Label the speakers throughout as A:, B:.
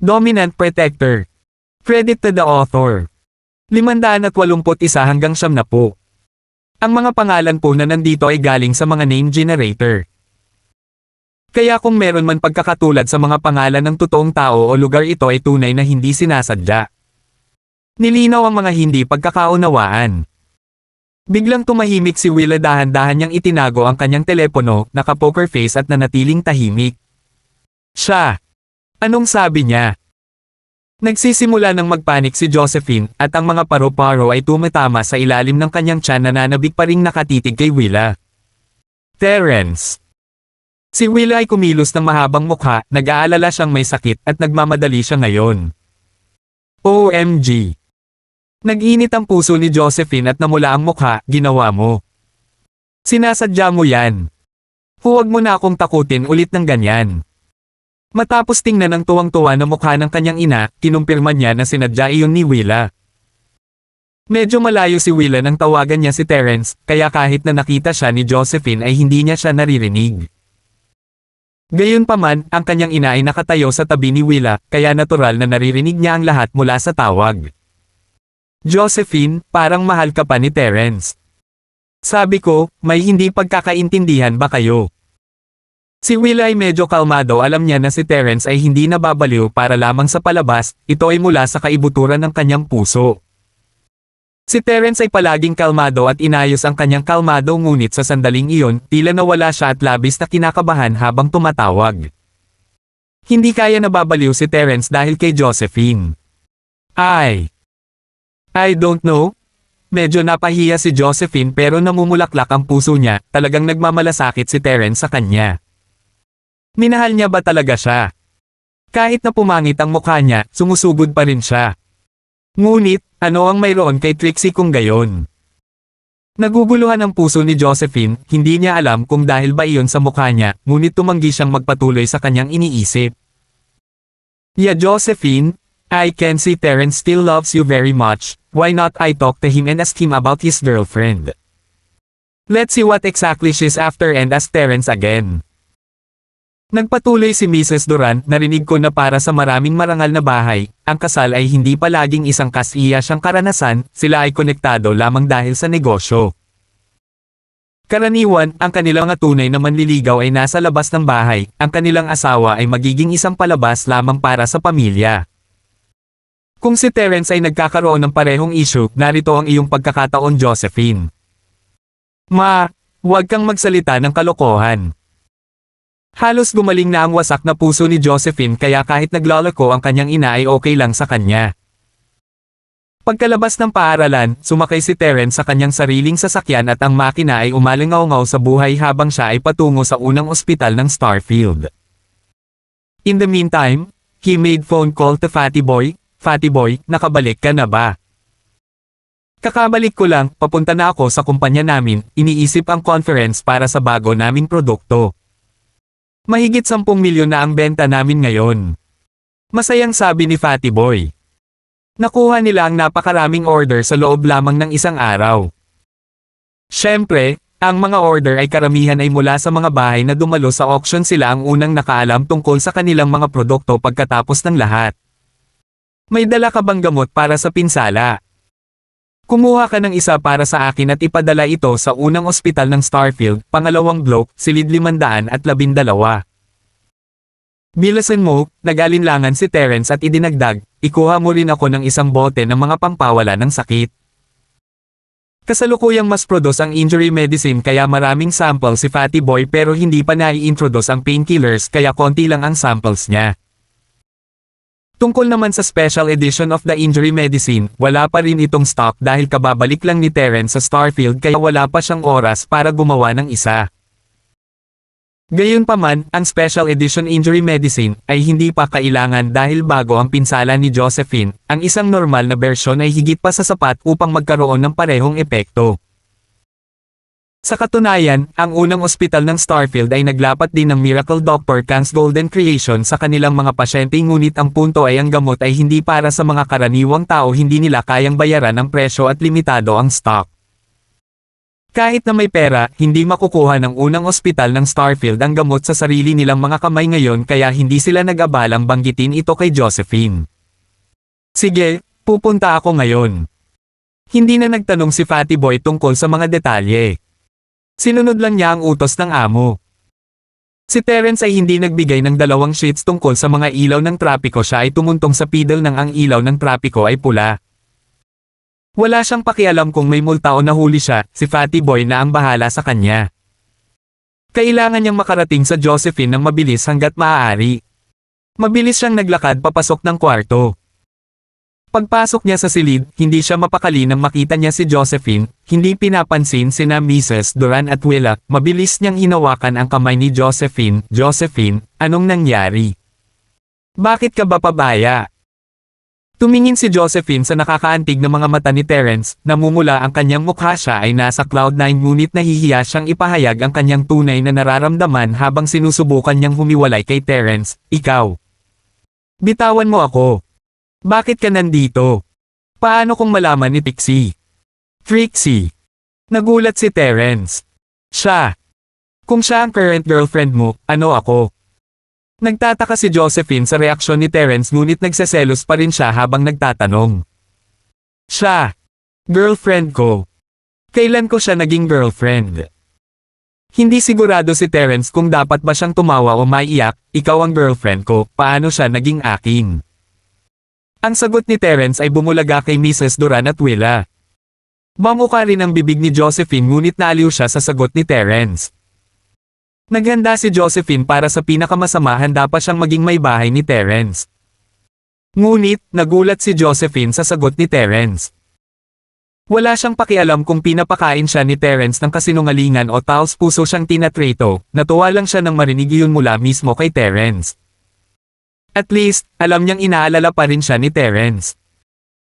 A: Dominant Protector. Credit to the author. 581 hanggang 70. Ang mga pangalan po na nandito ay galing sa mga name generator. Kaya kung meron man pagkakatulad sa mga pangalan ng totoong tao o lugar, ito ay tunay na hindi sinasadya. Nilinaw ang mga hindi pagkakaunawaan. Biglang tumahimik si Willa, dahan-dahan niyang itinago ang kanyang telepono, naka-poker face at nanatiling tahimik. Siya. Anong sabi niya? Nagsisimula ng magpanik si Josephine, at ang mga paro-paro ay tumatama sa ilalim ng kanyang tiyan, nananabik pa ring nakatitig kay Willa. Terence. Si Willa ay kumilos ng mahabang mukha, nag-aalala siyang may sakit at nagmamadali siya ngayon. OMG. Nag-init ang puso ni Josephine at namula ang mukha. Ginawa mo. Sinasadya mo yan. Huwag mo na akong takutin ulit ng ganyan. Matapos tingnan ang tuwang-tuwa na mukha ng kanyang ina, kinumpirma niya na sinadya iyon ni Willa. Medyo malayo si Willa nang tawagan niya si Terence, kaya kahit na nakita siya ni Josephine ay hindi niya siya naririnig. Gayunpaman, ang kanyang ina ay nakatayo sa tabi ni Willa, kaya natural na naririnig niya ang lahat mula sa tawag. Josephine, parang mahal ka pa ni Terence. Sabi ko, may hindi pagkakaintindihan ba kayo? Si Willa ay medyo kalmado, alam niya na si Terence ay hindi nababaliw para lamang sa palabas, ito ay mula sa kaibuturan ng kanyang puso. Si Terence ay palaging kalmado at inayos ang kanyang kalmado, ngunit sa sandaling iyon, tila nawala siya at labis na kinakabahan habang tumatawag. Hindi kaya nababaliw si Terence dahil kay Josephine. I don't know. Medyo napahiya si Josephine pero namumulaklak ang puso niya, talagang nagmamalasakit si Terence sa kanya. Minahal niya ba talaga siya? Kahit na pumangit ang mukha niya, sumusugod pa rin siya. Ngunit, ano ang mayroon kay Trixie kung gayon? Naguguluhan ang puso ni Josephine, hindi niya alam kung dahil ba iyon sa mukha niya, ngunit tumanggi siyang magpatuloy sa kanyang iniisip. Yeah, Josephine, I can see Terence still loves you very much, why not I talk to him and ask him about his girlfriend? Let's see what exactly she's after and ask Terence again. Nagpatuloy si Mrs. Duran, narinig ko na para sa maraming marangal na bahay, ang kasal ay hindi palaging isang kasiyasyang karanasan, sila ay konektado lamang dahil sa negosyo. Karaniwan, ang kanilang mga tunay na manliligaw ay nasa labas ng bahay, ang kanilang asawa ay magiging isang palabas lamang para sa pamilya. Kung si Terence ay nagkakaroon ng parehong issue, narito ang iyong pagkakataon, Josephine. Huwag kang magsalita ng kalokohan. Halos gumaling na ang wasak na puso ni Josephine, kaya kahit naglalako ang kanyang ina ay okay lang sa kanya. Pagkalabas ng paaralan, sumakay si Terence sa kanyang sariling sasakyan at ang makina ay umalingaw-ngaw sa buhay habang siya ay patungo sa unang ospital ng Starfield. In the meantime, he made phone call to Fatty Boy. Fatty Boy, nakabalik ka na ba? Kakabalik ko lang, papunta na ako sa kumpanya namin, iniisip ang conference para sa bago naming produkto. Mahigit 10 milyon na ang benta namin ngayon. Masayang sabi ni Fatty Boy. Nakuha nila ang napakaraming order sa loob lamang ng isang araw. Siyempre, ang mga order ay karamihan ay mula sa mga bahay na dumalo sa auction, sila ang unang nakaalam tungkol sa kanilang mga produkto pagkatapos ng lahat. May dala ka bang gamot para sa pinsala? Kumuha ka ng isa para sa akin at ipadala ito sa unang ospital ng Starfield, pangalawang block, silid 512. Bilasan mo, nag-alinlangan si Terence at idinagdag, ikuha mo rin ako ng isang bote ng mga pampawala ng sakit. Kasalukuyang mas produce ang injury medicine kaya maraming sample si Fatty Boy pero hindi pa nai-introduce ang painkillers kaya konti lang ang samples niya. Tungkol naman sa special edition of the injury medicine, wala pa rin itong stock dahil kababalik lang ni Terence sa Starfield kaya wala pa siyang oras para gumawa ng isa. Gayunpaman, ang special edition injury medicine ay hindi pa kailangan dahil bago ang pinsala ni Josephine, ang isang normal na bersyon ay higit pa sa sapat upang magkaroon ng parehong epekto. Sa katunayan, ang unang ospital ng Starfield ay naglapat din ng Miracle Doctor Kang's Golden Creation sa kanilang mga pasyente, ngunit ang punto ay ang gamot ay hindi para sa mga karaniwang tao, hindi nila kayang bayaran ang presyo at limitado ang stock. Kahit na may pera, hindi makukuha ng unang ospital ng Starfield ang gamot sa sarili nilang mga kamay ngayon kaya hindi sila nag-abalang banggitin ito kay Josephine. Sige, pupunta ako ngayon. Hindi na nagtanong si Fatty Boy tungkol sa mga detalye. Sinunod lang niya ang utos ng amo. Si Terence ay hindi nagbigay ng 2 sheets tungkol sa mga ilaw ng trapiko, siya ay tumuntong sa pedal ng ang ilaw ng trapiko ay pula. Wala siyang pakialam kung may multa o nahuli siya, si Fatty Boy na ang bahala sa kanya. Kailangan niyang makarating sa Josephine ng mabilis hanggat maaari. Mabilis siyang naglakad papasok ng kwarto. Pagpasok niya sa silid, hindi siya mapakali nang makita niya si Josephine, hindi pinapansin sina Mrs. Duran at Willa, mabilis niyang hinawakan ang kamay ni Josephine. Josephine, anong nangyari? Bakit ka ba pabaya? Tumingin si Josephine sa nakakaantig na mga mata ni Terence, namumula ang kanyang mukha, siya ay nasa cloud 9 ngunit nahihiya siyang ipahayag ang kanyang tunay na nararamdaman habang sinusubukan niyang humiwalay kay Terence. Ikaw. Bitawan mo ako. Bakit ka nandito? Paano kung malaman ni Pixie? Trixie. Nagulat si Terence. Siya. Kung siya ang current girlfriend mo, ano ako? Nagtataka si Josephine sa reaksyon ni Terence ngunit nagseselos pa rin siya habang nagtatanong. Siya. Girlfriend ko. Kailan ko siya naging girlfriend? Hindi sigurado si Terence kung dapat ba siyang tumawa o maiyak. Ikaw ang girlfriend ko, paano siya naging akin? Ang sagot ni Terence ay bumulaga kay Mrs. Duran at Willa. Mamuka rin ang bibig ni Josephine ngunit naaliw siya sa sagot ni Terence. Naghanda si Josephine para sa pinakamasama, handa pa siyang maging may bahay ni Terence. Ngunit, nagulat si Josephine sa sagot ni Terence. Wala siyang pakialam kung pinapakain siya ni Terence ng kasinungalingan o taos puso siyang tinatrito, natuwa lang siya nang marinig iyon mula mismo kay Terence. At least, alam niyang inaalala pa rin siya ni Terence.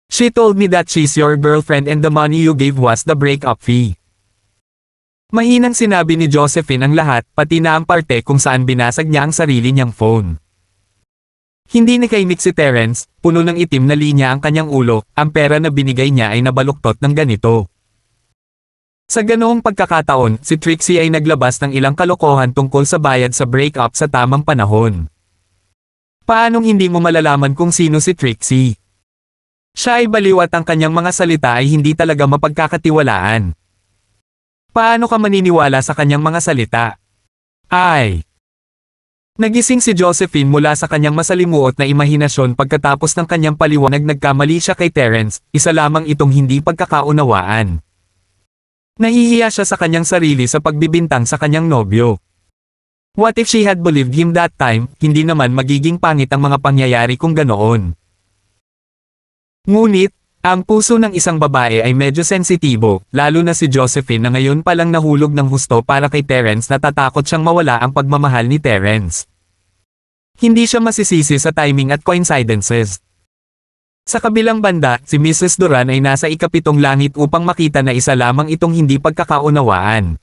A: She told me that she's your girlfriend and the money you gave was the breakup fee. Mahinang sinabi ni Josephine ang lahat, pati na ang parte kung saan binasag niya ang sarili niyang phone. Hindi nakaimik si Terence, puno ng itim na linya ang kanyang ulo, ang pera na binigay niya ay nabaluktot ng ganito. Sa ganoong pagkakataon, si Trixie ay naglabas ng ilang kalokohan tungkol sa bayad sa breakup sa tamang panahon. Paanong hindi mo malalaman kung sino si Trixie? Siya ay baliw at ang kanyang mga salita ay hindi talaga mapagkakatiwalaan. Paano ka maniniwala sa kanyang mga salita? Ay! Nagising si Josephine mula sa kanyang masalimuot na imahinasyon pagkatapos ng kanyang paliwanag. Nagkamali siya kay Terence, isa lamang itong hindi pagkakaunawaan. Nahihiya siya sa kanyang sarili sa pagbibintang sa kanyang nobyo. What if she had believed him that time, hindi naman magiging pangit ang mga pangyayari kung ganoon. Ngunit, ang puso ng isang babae ay medyo sensitibo, lalo na si Josephine na ngayon palang nahulog ng husto para kay Terence. Natatakot siyang mawala ang pagmamahal ni Terence. Hindi siya masisisi sa timing at coincidences. Sa kabilang banda, si Mrs. Duran ay nasa ikapitong langit upang makita na isa lamang itong hindi pagkakaunawaan.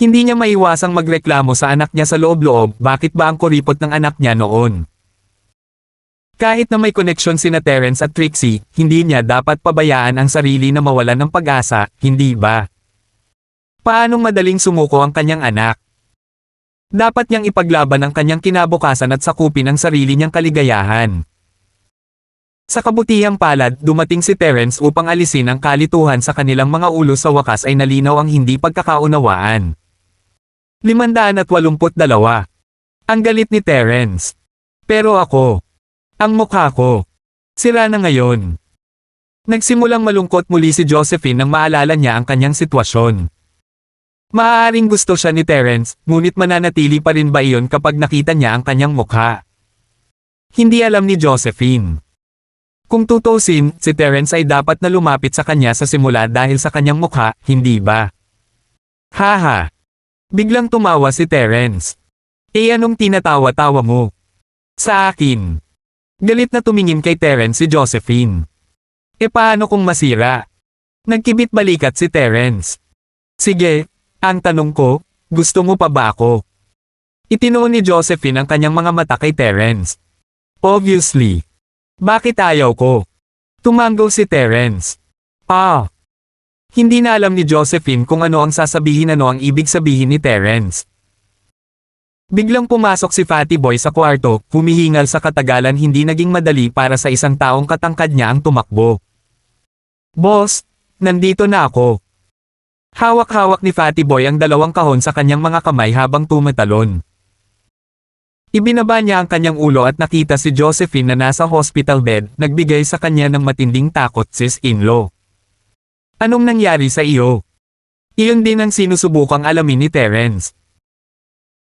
A: Hindi niya maiwasang magreklamo sa anak niya sa loob-loob, bakit ba ang kuripot ng anak niya noon? Kahit na may koneksyon sina Terence at Trixie, hindi niya dapat pabayaan ang sarili na mawalan ng pag-asa, hindi ba? Paanong madaling sumuko ang kanyang anak? Dapat niyang ipaglaban ang kanyang kinabukasan at sakupin ang sarili niyang kaligayahan. Sa kabutihang palad, dumating si Terence upang alisin ang kalituhan sa kanilang mga ulo. Sa wakas ay nalinaw ang hindi pagkakaunawaan. 582. Ang galit ni Terence. Pero ako. Ang mukha ko. Sira na ngayon. Nagsimulang malungkot muli si Josephine nang maalala niya ang kanyang sitwasyon. Maaaring gusto siya ni Terence, ngunit mananatili pa rin ba iyon kapag nakita niya ang kanyang mukha? Hindi alam ni Josephine. Kung tutusin, si Terence ay dapat na lumapit sa kanya sa simula dahil sa kanyang mukha, hindi ba? Haha. Biglang tumawa si Terence. Anong tinatawa-tawa mo? Sa akin. Galit na tumingin kay Terence si Josephine. Paano kung masira? Nagkibit balikat si Terence. Sige, ang tanong ko, gusto mo pa ba ako? Itinuon ni Josephine ang kanyang mga mata kay Terence. Obviously. Bakit ayaw ko? Tumanggo si Terence. Hindi na alam ni Josephine kung ano ang sasabihin, ano ang ibig sabihin ni Terence. Biglang pumasok si Fatty Boy sa kwarto, humihingal sa katagalan, hindi naging madali para sa isang taong katangkad niya ang tumakbo. "Boss, nandito na ako." Hawak-hawak ni Fatty Boy ang dalawang kahon sa kanyang mga kamay habang tumatalon. Ibinaba niya ang kanyang ulo at nakita si Josephine na nasa hospital bed, nagbigay sa kanya ng matinding takot, "Sis-in-law. Anong nangyari sa iyo?" Iyon din ang sinusubukang alamin ni Terence.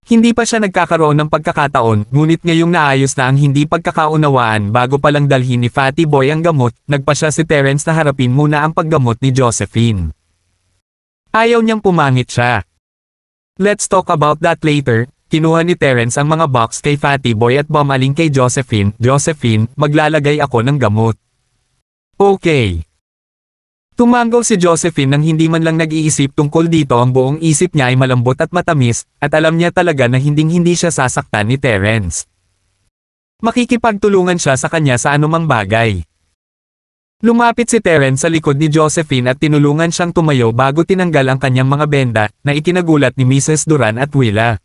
A: Hindi pa siya nagkakaroon ng pagkakataon, ngunit ngayong naayos na ang hindi pagkakaunawaan bago palang dalhin ni Fatty Boy ang gamot, nagpa siya si Terence na harapin muna ang paggamot ni Josephine. Ayaw niyang pumangit siya. "Let's talk about that later." Kinuha ni Terence ang mga box kay Fatty Boy at bumaling kay Josephine. "Josephine, maglalagay ako ng gamot." "Okay." Tumango si Josephine nang hindi man lang nag-iisip tungkol dito, ang buong isip niya ay malambot at matamis, at alam niya talaga na hinding-hindi siya sasaktan ni Terence. Makikipagtulungan siya sa kanya sa anumang bagay. Lumapit si Terence sa likod ni Josephine at tinulungan siyang tumayo bago tinanggal ang kanyang mga benda, na ikinagulat ni Mrs. Duran at Willa.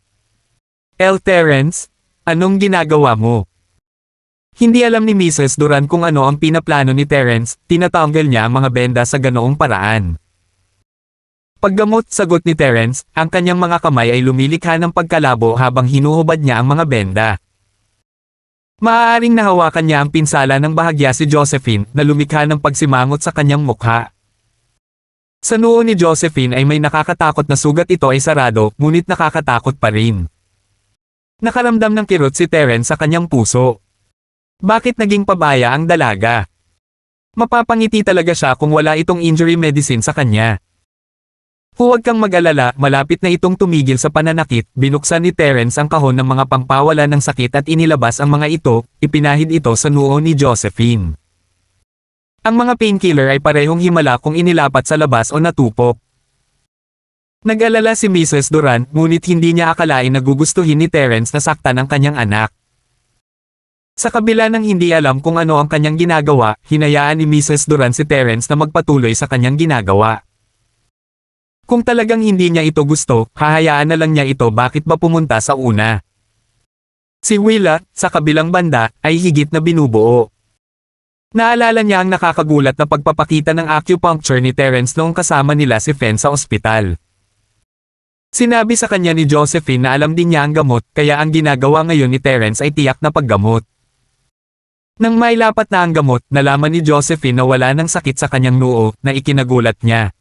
A: Terence, anong ginagawa mo?" Hindi alam ni Mrs. Duran kung ano ang pinaplano ni Terence, tinatanggal niya ang mga benda sa ganoong paraan. "Paggamot," sagot ni Terence, ang kanyang mga kamay ay lumilikha ng pagkalabo habang hinuhubad niya ang mga benda. Maaaring nahawakan niya ang pinsala ng bahagya si Josephine, na lumikha ng pagsimangot sa kanyang mukha. Sa noo ni Josephine ay may nakakatakot na sugat, ito ay sarado, ngunit nakakatakot pa rin. Nakaramdam ng kirot si Terence sa kanyang puso. Bakit naging pabaya ang dalaga? Mapapangiti talaga siya kung wala itong injury medicine sa kanya. "Huwag kang mag-alala, malapit na itong tumigil sa pananakit." Binuksan ni Terence ang kahon ng mga pampawala ng sakit at inilabas ang mga ito, ipinahid ito sa noo ni Josephine. Ang mga painkiller ay parehong himala kung inilapat sa labas o natupok. Nag-alala si Mrs. Duran, ngunit hindi niya akalain na gugustuhin ni Terence na saktan ang kanyang anak. Sa kabila ng hindi alam kung ano ang kanyang ginagawa, hinayaan ni Mrs. Duran si Terence na magpatuloy sa kanyang ginagawa. Kung talagang hindi niya ito gusto, hahayaan na lang niya ito, bakit ba pumunta sa una? Si Willa, sa kabilang banda, ay higit na binubuo. Naalala niya ang nakakagulat na pagpapakita ng acupuncture ni Terence noong kasama nila si Fen sa ospital. Sinabi sa kanya ni Josephine na alam din niya ang gamot, kaya ang ginagawa ngayon ni Terence ay tiyak na paggamot. Nang mailapat na ang gamot, nalaman ni Josephine na wala ng sakit sa kanyang noo, na ikinagulat niya.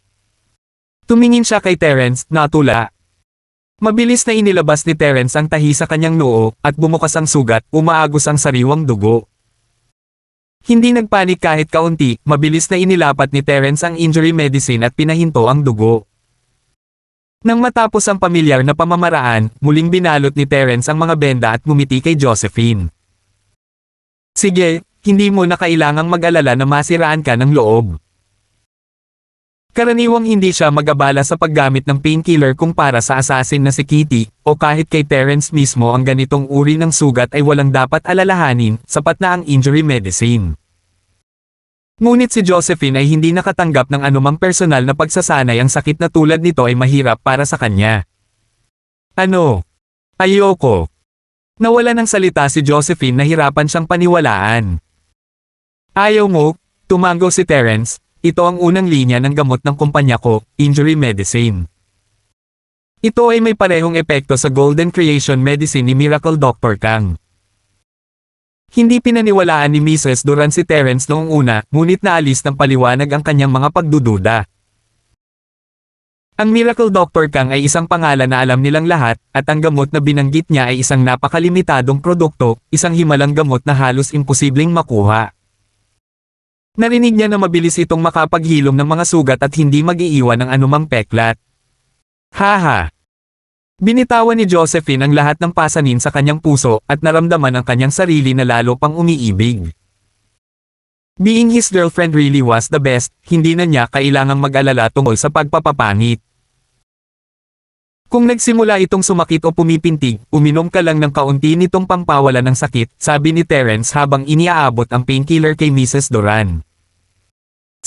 A: Tumingin siya kay Terence, natula. Mabilis na inilabas ni Terence ang tahi sa kanyang noo, at bumukas ang sugat, umaagos ang sariwang dugo. Hindi nagpanik kahit kaunti, mabilis na inilapat ni Terence ang injury medicine at pinahinto ang dugo. Nang matapos ang pamilyar na pamamaraan, muling binalot ni Terence ang mga benda at ngumiti kay Josephine. "Sige, hindi mo na kailangang mag-alala na masiraan ka ng loob." Karaniwang hindi siya mag-abala sa paggamit ng painkiller kumpara sa assassin na si Kitty, o kahit kay Terence mismo ang ganitong uri ng sugat ay walang dapat alalahanin, sapat na ang injury medicine. Ngunit si Josephine ay hindi nakatanggap ng anumang personal na pagsasanay, ang sakit na tulad nito ay mahirap para sa kanya. "Ano? Ayoko." Nawala ng salita si Josephine, nahirapan siyang paniwalaan. "Ayaw mo?" Tumango si Terence, "Ito ang unang linya ng gamot ng kumpanya ko, injury medicine. Ito ay may parehong epekto sa Golden Creation Medicine ni Miracle Dr. Kang." Hindi pinaniwalaan ni Mrs. Duran si Terence noong una, ngunit naalis ng paliwanag ang kanyang mga pagdududa. Ang Miracle Dr. Kang ay isang pangalan na alam nilang lahat, at ang gamot na binanggit niya ay isang napakalimitadong produkto, isang himalang gamot na halos imposibleng makuha. Narinig niya na mabilis itong makapaghilom ng mga sugat at hindi mag-iiwan ng anumang peklat. Haha! Binitawan ni Josephine ang lahat ng pasanin sa kanyang puso at naramdaman ang kanyang sarili na lalo pang umiibig. Being his girlfriend really was the best, hindi na niya kailangang mag-alala tungkol sa pagpapapangit. Kung nagsimula itong sumakit o pumipintig, uminom ka lang ng kaunti nitong pampawala ng sakit, sabi ni Terence habang iniaabot ang painkiller kay Mrs. Duran.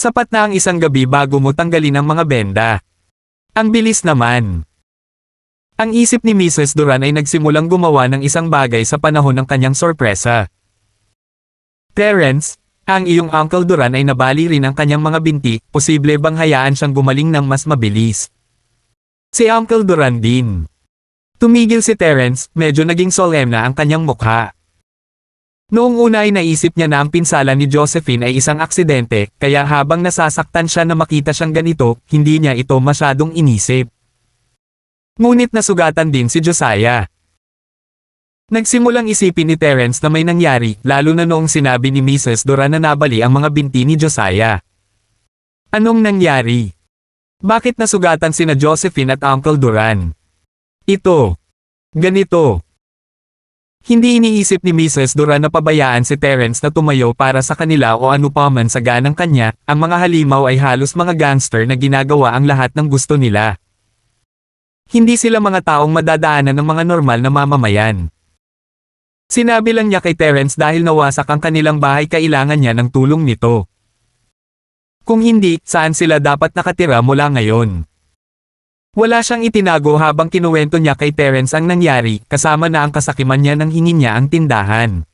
A: Sapat na ang isang gabi bago mo tanggalin ang mga benda. Ang bilis naman. Ang isip ni Mrs. Duran ay nagsimulang gumawa ng isang bagay sa panahon ng kanyang sorpresa. Terence, ang iyong Uncle Duran ay nabali rin ang kanyang mga binti, posible bang hayaan siyang gumaling ng mas mabilis? Si Uncle Duran din. Tumigil si Terence, medyo naging solemn na ang kanyang mukha. Noong una ay naisip niya na ang pinsala ni Josephine ay isang aksidente, kaya habang nasasaktan siya na makita siyang ganito, hindi niya ito masyadong inisip. Ngunit nasugatan din si Josiah. Nagsimulang isipin ni Terence na may nangyari, lalo na noong sinabi ni Mrs. Duran na nabali ang mga binti ni Josiah. Anong nangyari? Bakit nasugatan sina Josephine at Uncle Duran? Ito. Ganito. Hindi iniisip ni Mrs. Duran na pabayaan si Terence na tumayo para sa kanila o ano pa man sa ganang kanya, ang mga halimaw ay halos mga gangster na ginagawa ang lahat ng gusto nila. Hindi sila mga taong madadaanan ng mga normal na mamamayan. Sinabi lang niya kay Terence dahil nawasak ang kanilang bahay kailangan niya ng tulong nito. Kung hindi, saan sila dapat nakatira mula ngayon? Wala siyang itinago habang kinuwento niya kay Terence ang nangyari, kasama na ang kasakiman niya nang hingin niya ang tindahan.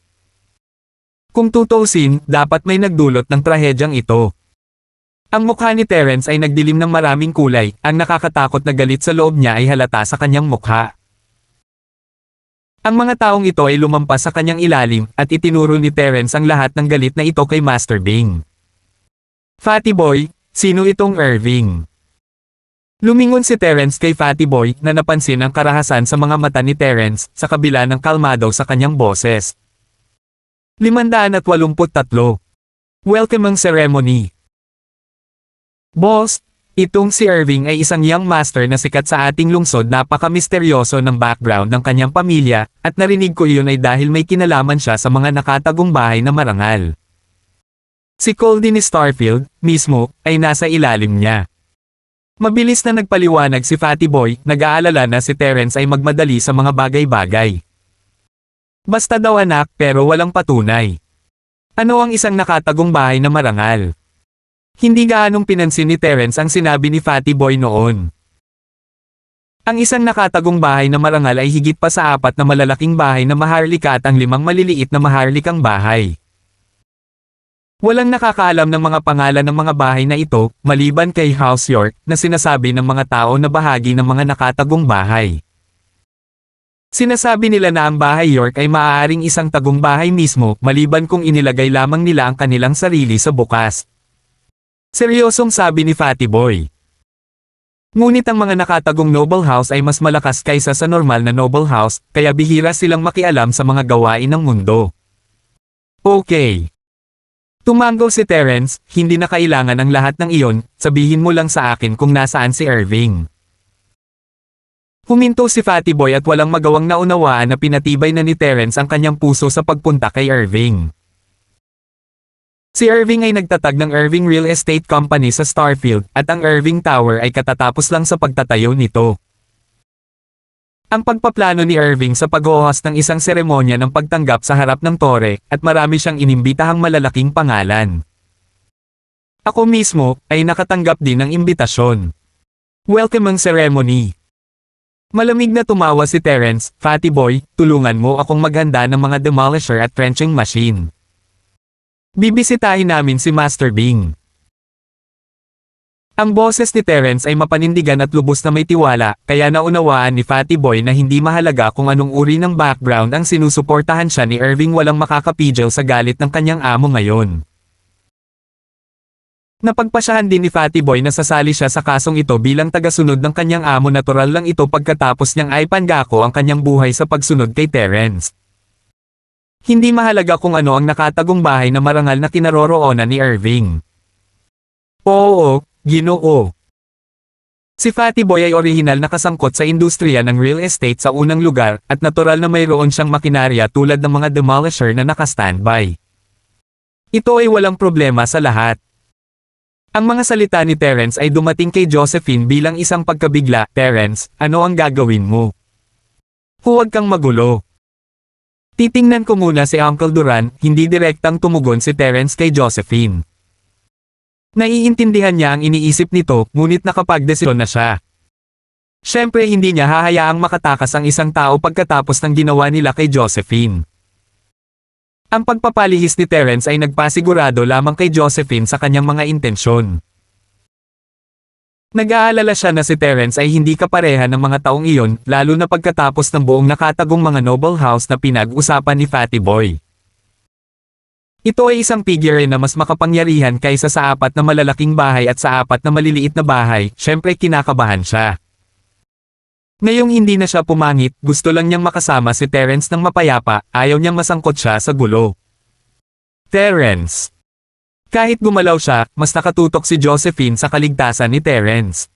A: Kung tutuusin, dapat may nagdulot ng trahedyang ito. Ang mukha ni Terence ay nagdilim ng maraming kulay, ang nakakatakot na galit sa loob niya ay halata sa kanyang mukha. Ang mga taong ito ay lumampas sa kanyang ilalim, at itinuro ni Terence ang lahat ng galit na ito kay Master Bing. Fatty Boy, sino itong Irving? Lumingon si Terence kay Fatty Boy na napansin ang karahasan sa mga mata ni Terence sa kabila ng kalmado sa kanyang boses. 583. Welcoming Ceremony. Boss, itong si Irving ay isang young master na sikat sa ating lungsod, napaka-misteryoso ng background ng kanyang pamilya, at narinig ko iyon ay dahil may kinalaman siya sa mga nakatagong bahay na marangal. Si Coldin Starfield, mismo, ay nasa ilalim niya. Mabilis na nagpaliwanag si Fatty Boy, nag-aalala na si Terence ay magmadali sa mga bagay-bagay. Basta daw anak, pero walang patunay. Ano ang isang nakatagong bahay na marangal? Hindi gaanong pinansin ni Terence ang sinabi ni Fatty Boy noon. Ang isang nakatagong bahay na marangal ay higit pa sa 4 na malalaking bahay na maharlika at ang 5 maliliit na maharlikang bahay. Walang nakakaalam ng mga pangalan ng mga bahay na ito, maliban kay House York, na sinasabi ng mga tao na bahagi ng mga nakatagong bahay. Sinasabi nila na ang bahay York ay maaaring isang tagong bahay mismo, maliban kung inilagay lamang nila ang kanilang sarili sa bukas. Seryosong sabi ni Fatty Boy. Ngunit ang mga nakatagong noble house ay mas malakas kaysa sa normal na noble house, kaya bihira silang makialam sa mga gawain ng mundo. Okay. Tumango si Terence, hindi na kailangan ang lahat ng iyon, sabihin mo lang sa akin kung nasaan si Irving. Huminto si Fatty Boy at walang magawang naunawaan na pinatibay na ni Terence ang kanyang puso sa pagpunta kay Irving. Si Irving ay nagtatag ng Irving Real Estate Company sa Starfield, at ang Irving Tower ay katatapos lang sa pagtatayo nito. Ang pagpaplano ni Irving sa paghuhos ng isang seremonya ng pagtanggap sa harap ng tore, at marami siyang inimbitahang malalaking pangalan. Ako mismo, ay nakatanggap din ng imbitasyon. Welcoming ceremony. Malamig na tumawa si Terence, Fatty Boy, tulungan mo akong maghanda ng mga demolisher at trenching machine. Bibisitahin namin si Master Bing. Ang boses ni Terence ay mapanindigan at lubos na may tiwala, kaya naunawaan ni Fatty Boy na hindi mahalaga kung anong uri ng background ang sinusuportahan siya ni Irving, walang makakapigil sa galit ng kanyang amo ngayon. Napagpasyahan din ni Fatty Boy na sasali siya sa kasong ito bilang tagasunod ng kanyang amo, natural lang ito pagkatapos niyang ipanggako ang kanyang buhay sa pagsunod kay Terence. Hindi mahalaga kung ano ang nakatagong bahay na marangal na kinaroroonan ni Irving. Oo, Ginoo. Si Fatty Boy ay orihinal na kasangkot sa industriya ng real estate sa unang lugar, at natural na mayroon siyang makinarya tulad ng mga demolisher na naka-standby. Ito ay walang problema sa lahat. Ang mga salita ni Terence ay dumating kay Josephine bilang isang pagkabigla. Terence, ano ang gagawin mo? Huwag kang magulo. Titingnan ko muna si Uncle Duran, hindi direktang tumugon si Terence kay Josephine. Naiintindihan niya ang iniisip nito, ngunit nakapagdesisyon na siya. Siyempre hindi niya hahayaang makatakas ang isang tao pagkatapos ng ginawa nila kay Josephine. Ang pagpapalihis ni Terence ay nagpasigurado lamang kay Josephine sa kanyang mga intensyon. Nag-aalala siya na si Terence ay hindi kapareha ng mga taong iyon, lalo na pagkatapos ng buong nakatagong mga noble house na pinag-usapan ni Fatty Boy. Ito ay isang figure na mas makapangyarihan kaysa sa 4 na malalaking bahay at sa 4 na maliliit na bahay, syempre kinakabahan siya. Ngayong hindi na siya pumangit, gusto lang niyang makasama si Terence ng mapayapa, ayaw niyang masangkot siya sa gulo. Terence. Kahit gumalaw siya, mas nakatutok si Josephine sa kaligtasan ni Terence.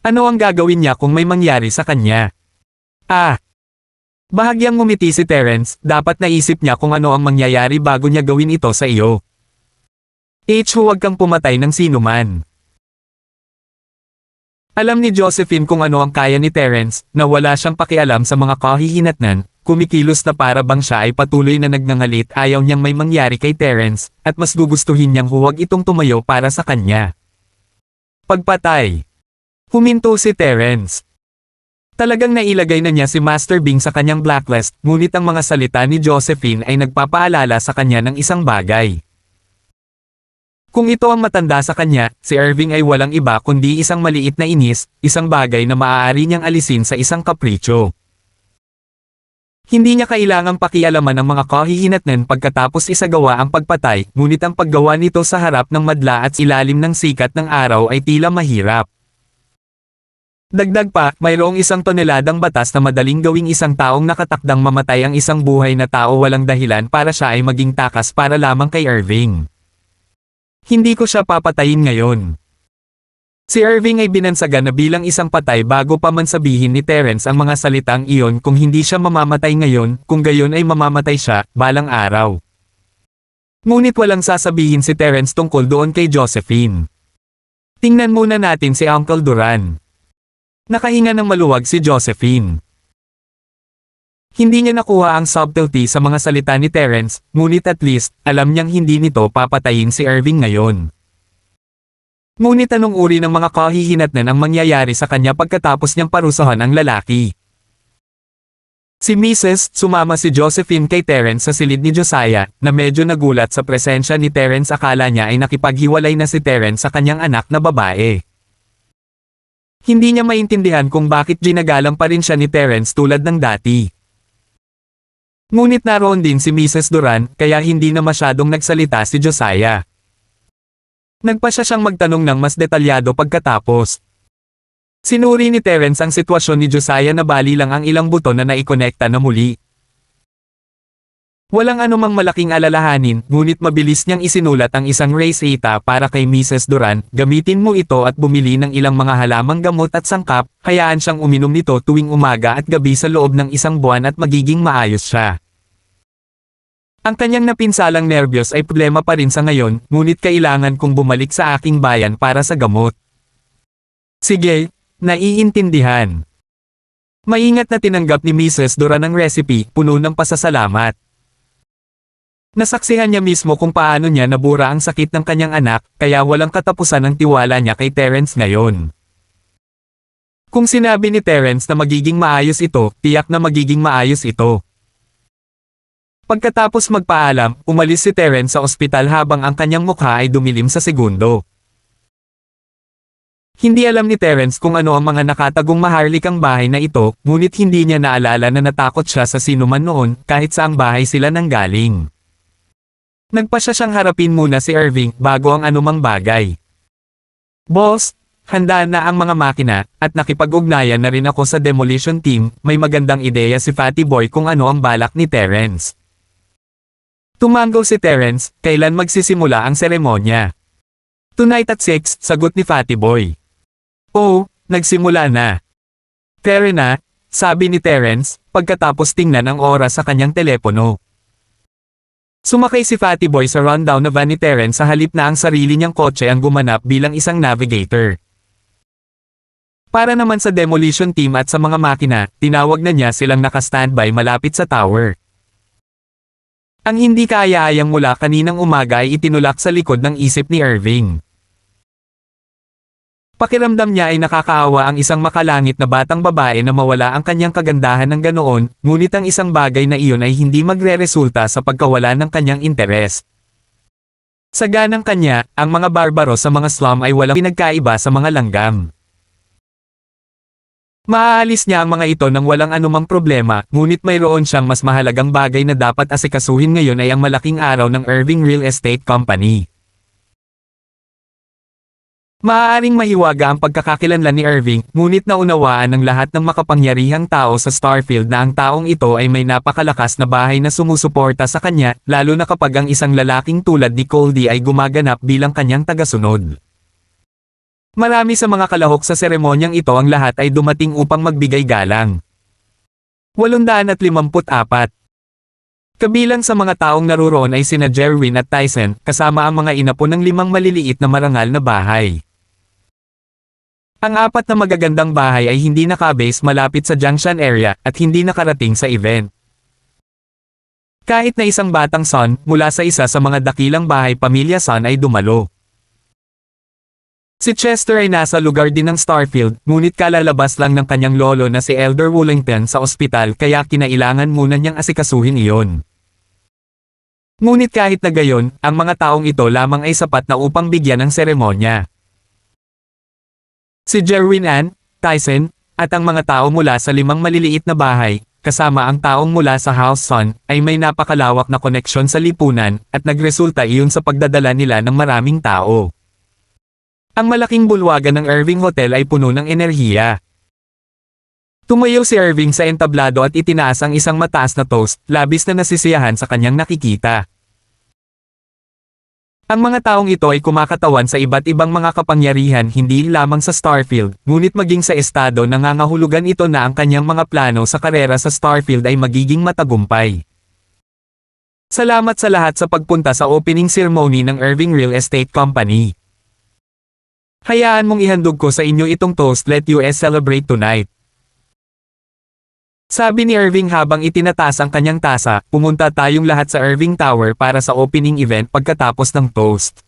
A: Ano ang gagawin niya kung may mangyari sa kanya? Bahagyang ngumiti si Terence, dapat naisip niya kung ano ang mangyayari bago niya gawin ito sa iyo. Huwag kang pumatay ng sinuman. Alam ni Josephine kung ano ang kaya ni Terence, na wala siyang pakialam sa mga kahihinatnan, kumikilos na para bang siya ay patuloy na nagngangalit, ayaw niyang may mangyari kay Terence, at mas gugustuhin niyang huwag itong tumayo para sa kanya. Pagpatay. Huminto si Terence. Talagang nailagay na niya si Master Bing sa kanyang blacklist, ngunit ang mga salita ni Josephine ay nagpapaalala sa kanya ng isang bagay. Kung ito ang matanda sa kanya, si Irving ay walang iba kundi isang maliit na inis, isang bagay na maaari niyang alisin sa isang kapritsyo. Hindi niya kailangang pakialaman ang mga kahihinatnan pagkatapos isagawa ang pagpatay, ngunit ang paggawa nito sa harap ng madla at ilalim ng sikat ng araw ay tila mahirap. Dagdag pa, mayroong 1 toneladang batas na madaling gawing isang taong nakatakdang mamatay ang isang buhay na tao walang dahilan para siya ay maging takas para lamang kay Irving. Hindi ko siya papatayin ngayon. Si Irving ay binansagan na bilang isang patay bago pa man sabihin ni Terence ang mga salitang iyon kung hindi siya mamamatay ngayon, kung gayon ay mamamatay siya, balang araw. Ngunit walang sasabihin si Terence tungkol doon kay Josephine. Tingnan muna natin si Uncle Duran. Nakahinga ng maluwag si Josephine. Hindi niya nakuha ang subtlety sa mga salita ni Terence, ngunit at least, alam niyang hindi nito papatayin si Irving ngayon. Ngunit anong uri ng mga kahihinatnan ang mangyayari sa kanya pagkatapos niyang parusahan ang lalaki? Si Mrs. sumama si Josephine kay Terence sa silid ni Josiah, na medyo nagulat sa presensya ni Terence. Akala niya ay nakipaghiwalay na si Terence sa kanyang anak na babae. Hindi niya maintindihan kung bakit ginagalang pa rin siya ni Terence tulad ng dati. Ngunit naroon din si Mrs. Duran, kaya hindi na masyadong nagsalita si Josiah. Nagpa siya siyang magtanong ng mas detalyado pagkatapos. Sinuri ni Terence ang sitwasyon ni Josiah na bali lang ang ilang buto na naikonekta na muli. Walang anumang malaking alalahanin, ngunit mabilis niyang isinulat ang isang reseta para kay Mrs. Duran. Gamitin mo ito at bumili ng ilang mga halamang gamot at sangkap, hayaan siyang uminom nito tuwing umaga at gabi sa loob ng 1 buwan at magiging maayos siya. Ang kanyang napinsalang nerbiyos ay problema pa rin sa ngayon, ngunit kailangan kong bumalik sa aking bayan para sa gamot. Sige, naiintindihan. Maingat na tinanggap ni Mrs. Duran ang recipe, puno ng pasasalamat. Nasaksihan niya mismo kung paano niya nabura ang sakit ng kanyang anak, kaya walang katapusan ang tiwala niya kay Terence ngayon. Kung sinabi ni Terence na magiging maayos ito, tiyak na magiging maayos ito. Pagkatapos magpaalam, umalis si Terence sa ospital habang ang kanyang mukha ay dumilim sa segundo. Hindi alam ni Terence kung ano ang mga nakatagong maharlikang bahay na ito, ngunit hindi niya naalala na natakot siya sa sinuman noon, kahit saang bahay sila nanggaling. Nagpa siya siyang harapin muna si Irving bago ang anumang bagay. Boss, handa na ang mga makina, at nakipag-ugnayan na rin ako sa demolition team. May magandang ideya si Fatty Boy kung ano ang balak ni Terence. Tumanggaw si Terence, kailan magsisimula ang seremonya? Tonight at 6, sagot ni Fatty Boy. Oh, nagsimula na. Fair na, sabi ni Terence, pagkatapos tingnan ang oras sa kanyang telepono. Sumakay si Fatty Boy sa rundown na van ni Terence sa halip na ang sarili niyang kotse ang gumanap bilang isang navigator. Para naman sa demolition team at sa mga makina, tinawag na niya silang naka-standby malapit sa tower. Ang hindi kaaya-ayang mula kaninang umaga ay itinulak sa likod ng isip ni Irving. Pakiramdam niya ay nakakaawa ang isang makalangit na batang babae na mawala ang kanyang kagandahan ng ganoon, ngunit ang isang bagay na iyon ay hindi magre-resulta sa pagkawala ng kanyang interes. Sa ganang kanya, ang mga barbaro sa mga slum ay walang pinagkaiba sa mga langgam. Maaalis niya ang mga ito nang walang anumang problema, ngunit mayroon siyang mas mahalagang bagay na dapat asikasuhin ngayon ay ang malaking araw ng Irving Real Estate Company. Maaaring mahiwaga ang pagkakakilanlan ni Irving, ngunit naunawaan ng lahat ng makapangyarihang tao sa Starfield na ang taong ito ay may napakalakas na bahay na sumusuporta sa kanya, lalo na kapag ang isang lalaking tulad ni Coldy ay gumaganap bilang kanyang tagasunod. Marami sa mga kalahok sa seremonyang ito ang lahat ay dumating upang magbigay galang. 854. Kabilang sa mga taong naruroon ay sina Jerwin at Tyson, kasama ang mga inapo ng 5 maliliit na marangal na bahay. Ang 4 na magagandang bahay ay hindi nakabase malapit sa junction area at hindi nakarating sa event. Kahit na isang batang son mula sa isa sa mga dakilang bahay pamilya Son ay dumalo. Si Chester ay nasa lugar din ng Starfield, ngunit kalalabas lang ng kanyang lolo na si Elder Wollington sa ospital kaya kinailangan muna niyang asikasuhin iyon. Ngunit kahit na gayon, ang mga taong ito lamang ay sapat na upang bigyan ng seremonya. Si Jerwin Ann, Tyson, at ang mga tao mula sa 5 maliliit na bahay, kasama ang taong mula sa House Son, ay may napakalawak na koneksyon sa lipunan, at nagresulta iyon sa pagdadala nila ng maraming tao. Ang malaking bulwagan ng Irving Hotel ay puno ng enerhiya. Tumayo si Irving sa entablado at itinaas ang isang mataas na toast, labis na nasisiyahan sa kanyang nakikita. Ang mga taong ito ay kumakatawan sa iba't ibang mga kapangyarihan hindi lamang sa Starfield, ngunit maging sa estado nangangahulugan ito na ang kanyang mga plano sa karera sa Starfield ay magiging matagumpay. Salamat sa lahat sa pagpunta sa opening ceremony ng Irving Real Estate Company. Hayaan mong ihandog ko sa inyo itong toast, let us celebrate tonight. Sabi ni Irving habang itinataas ang kanyang tasa, pumunta tayong lahat sa Irving Tower para sa opening event pagkatapos ng toast.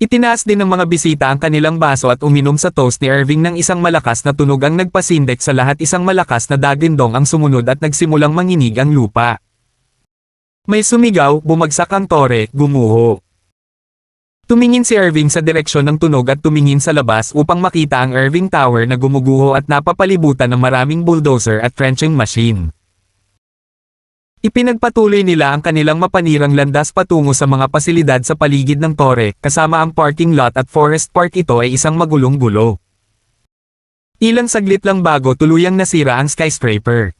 A: Itinaas din ng mga bisita ang kanilang baso at uminom sa toast ni Irving ng isang malakas na tunog ang nagpasindek sa lahat, isang malakas na dagindong ang sumunod at nagsimulang manginig ang lupa. May sumigaw, bumagsak ang tore, gumuho. Tumingin si Irving sa direksyon ng tunog at tumingin sa labas upang makita ang Irving Tower na gumuguho at napapalibutan ng maraming bulldozer at trenching machine. Ipinagpatuloy nila ang kanilang mapanirang landas patungo sa mga pasilidad sa paligid ng tore, kasama ang parking lot at forest park. Ito ay isang magulong-gulo. Ilang saglit lang bago tuluyang nasira ang skyscraper.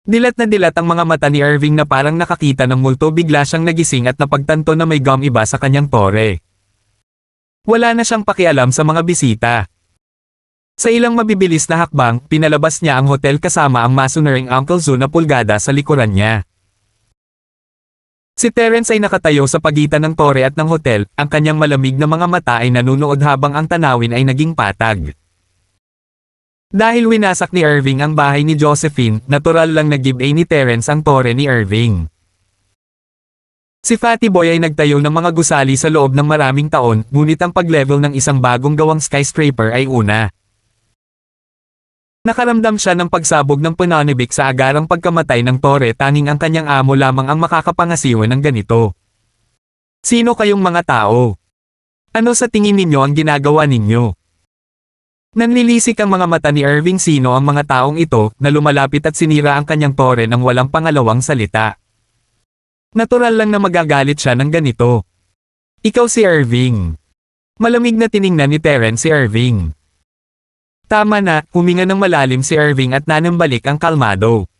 A: Dilat na dilat ang mga mata ni Irving na parang nakakita ng multo, bigla siyang nagising at napagtanto na may gum iba sa kanyang tore. Wala na siyang pakialam sa mga bisita. Sa ilang mabibilis na hakbang, pinalabas niya ang hotel kasama ang masonering Uncle Zoo na pulgada sa likuran niya. Si Terence ay nakatayo sa pagitan ng tore at ng hotel, ang kanyang malamig na mga mata ay nanunood habang ang tanawin ay naging patag. Dahil winasak ni Irving ang bahay ni Josephine, natural lang na give-away ni Terence ang tore ni Irving. Si Fatty Boy ay nagtayo ng mga gusali sa loob ng maraming taon, ngunit ang pag-level ng isang bagong gawang skyscraper ay una. Nakaramdam siya ng pagsabog ng pananibik sa agarang pagkamatay ng tore, tanging ang kanyang amo lamang ang makakapangasiwa ng ganito. Sino kayong mga tao? Ano sa tingin ninyo ang ginagawa ninyo? Nanlilisik ang mga mata ni Irving. Sino ang mga taong ito, na lumalapit at sinira ang kanyang tore nang walang pangalawang salita. Natural lang na magagalit siya ng ganito. Ikaw si Irving. Malamig na tiningnan ni Terence si Irving. Tama na, huminga ng malalim si Irving at nanambalik ang kalmado.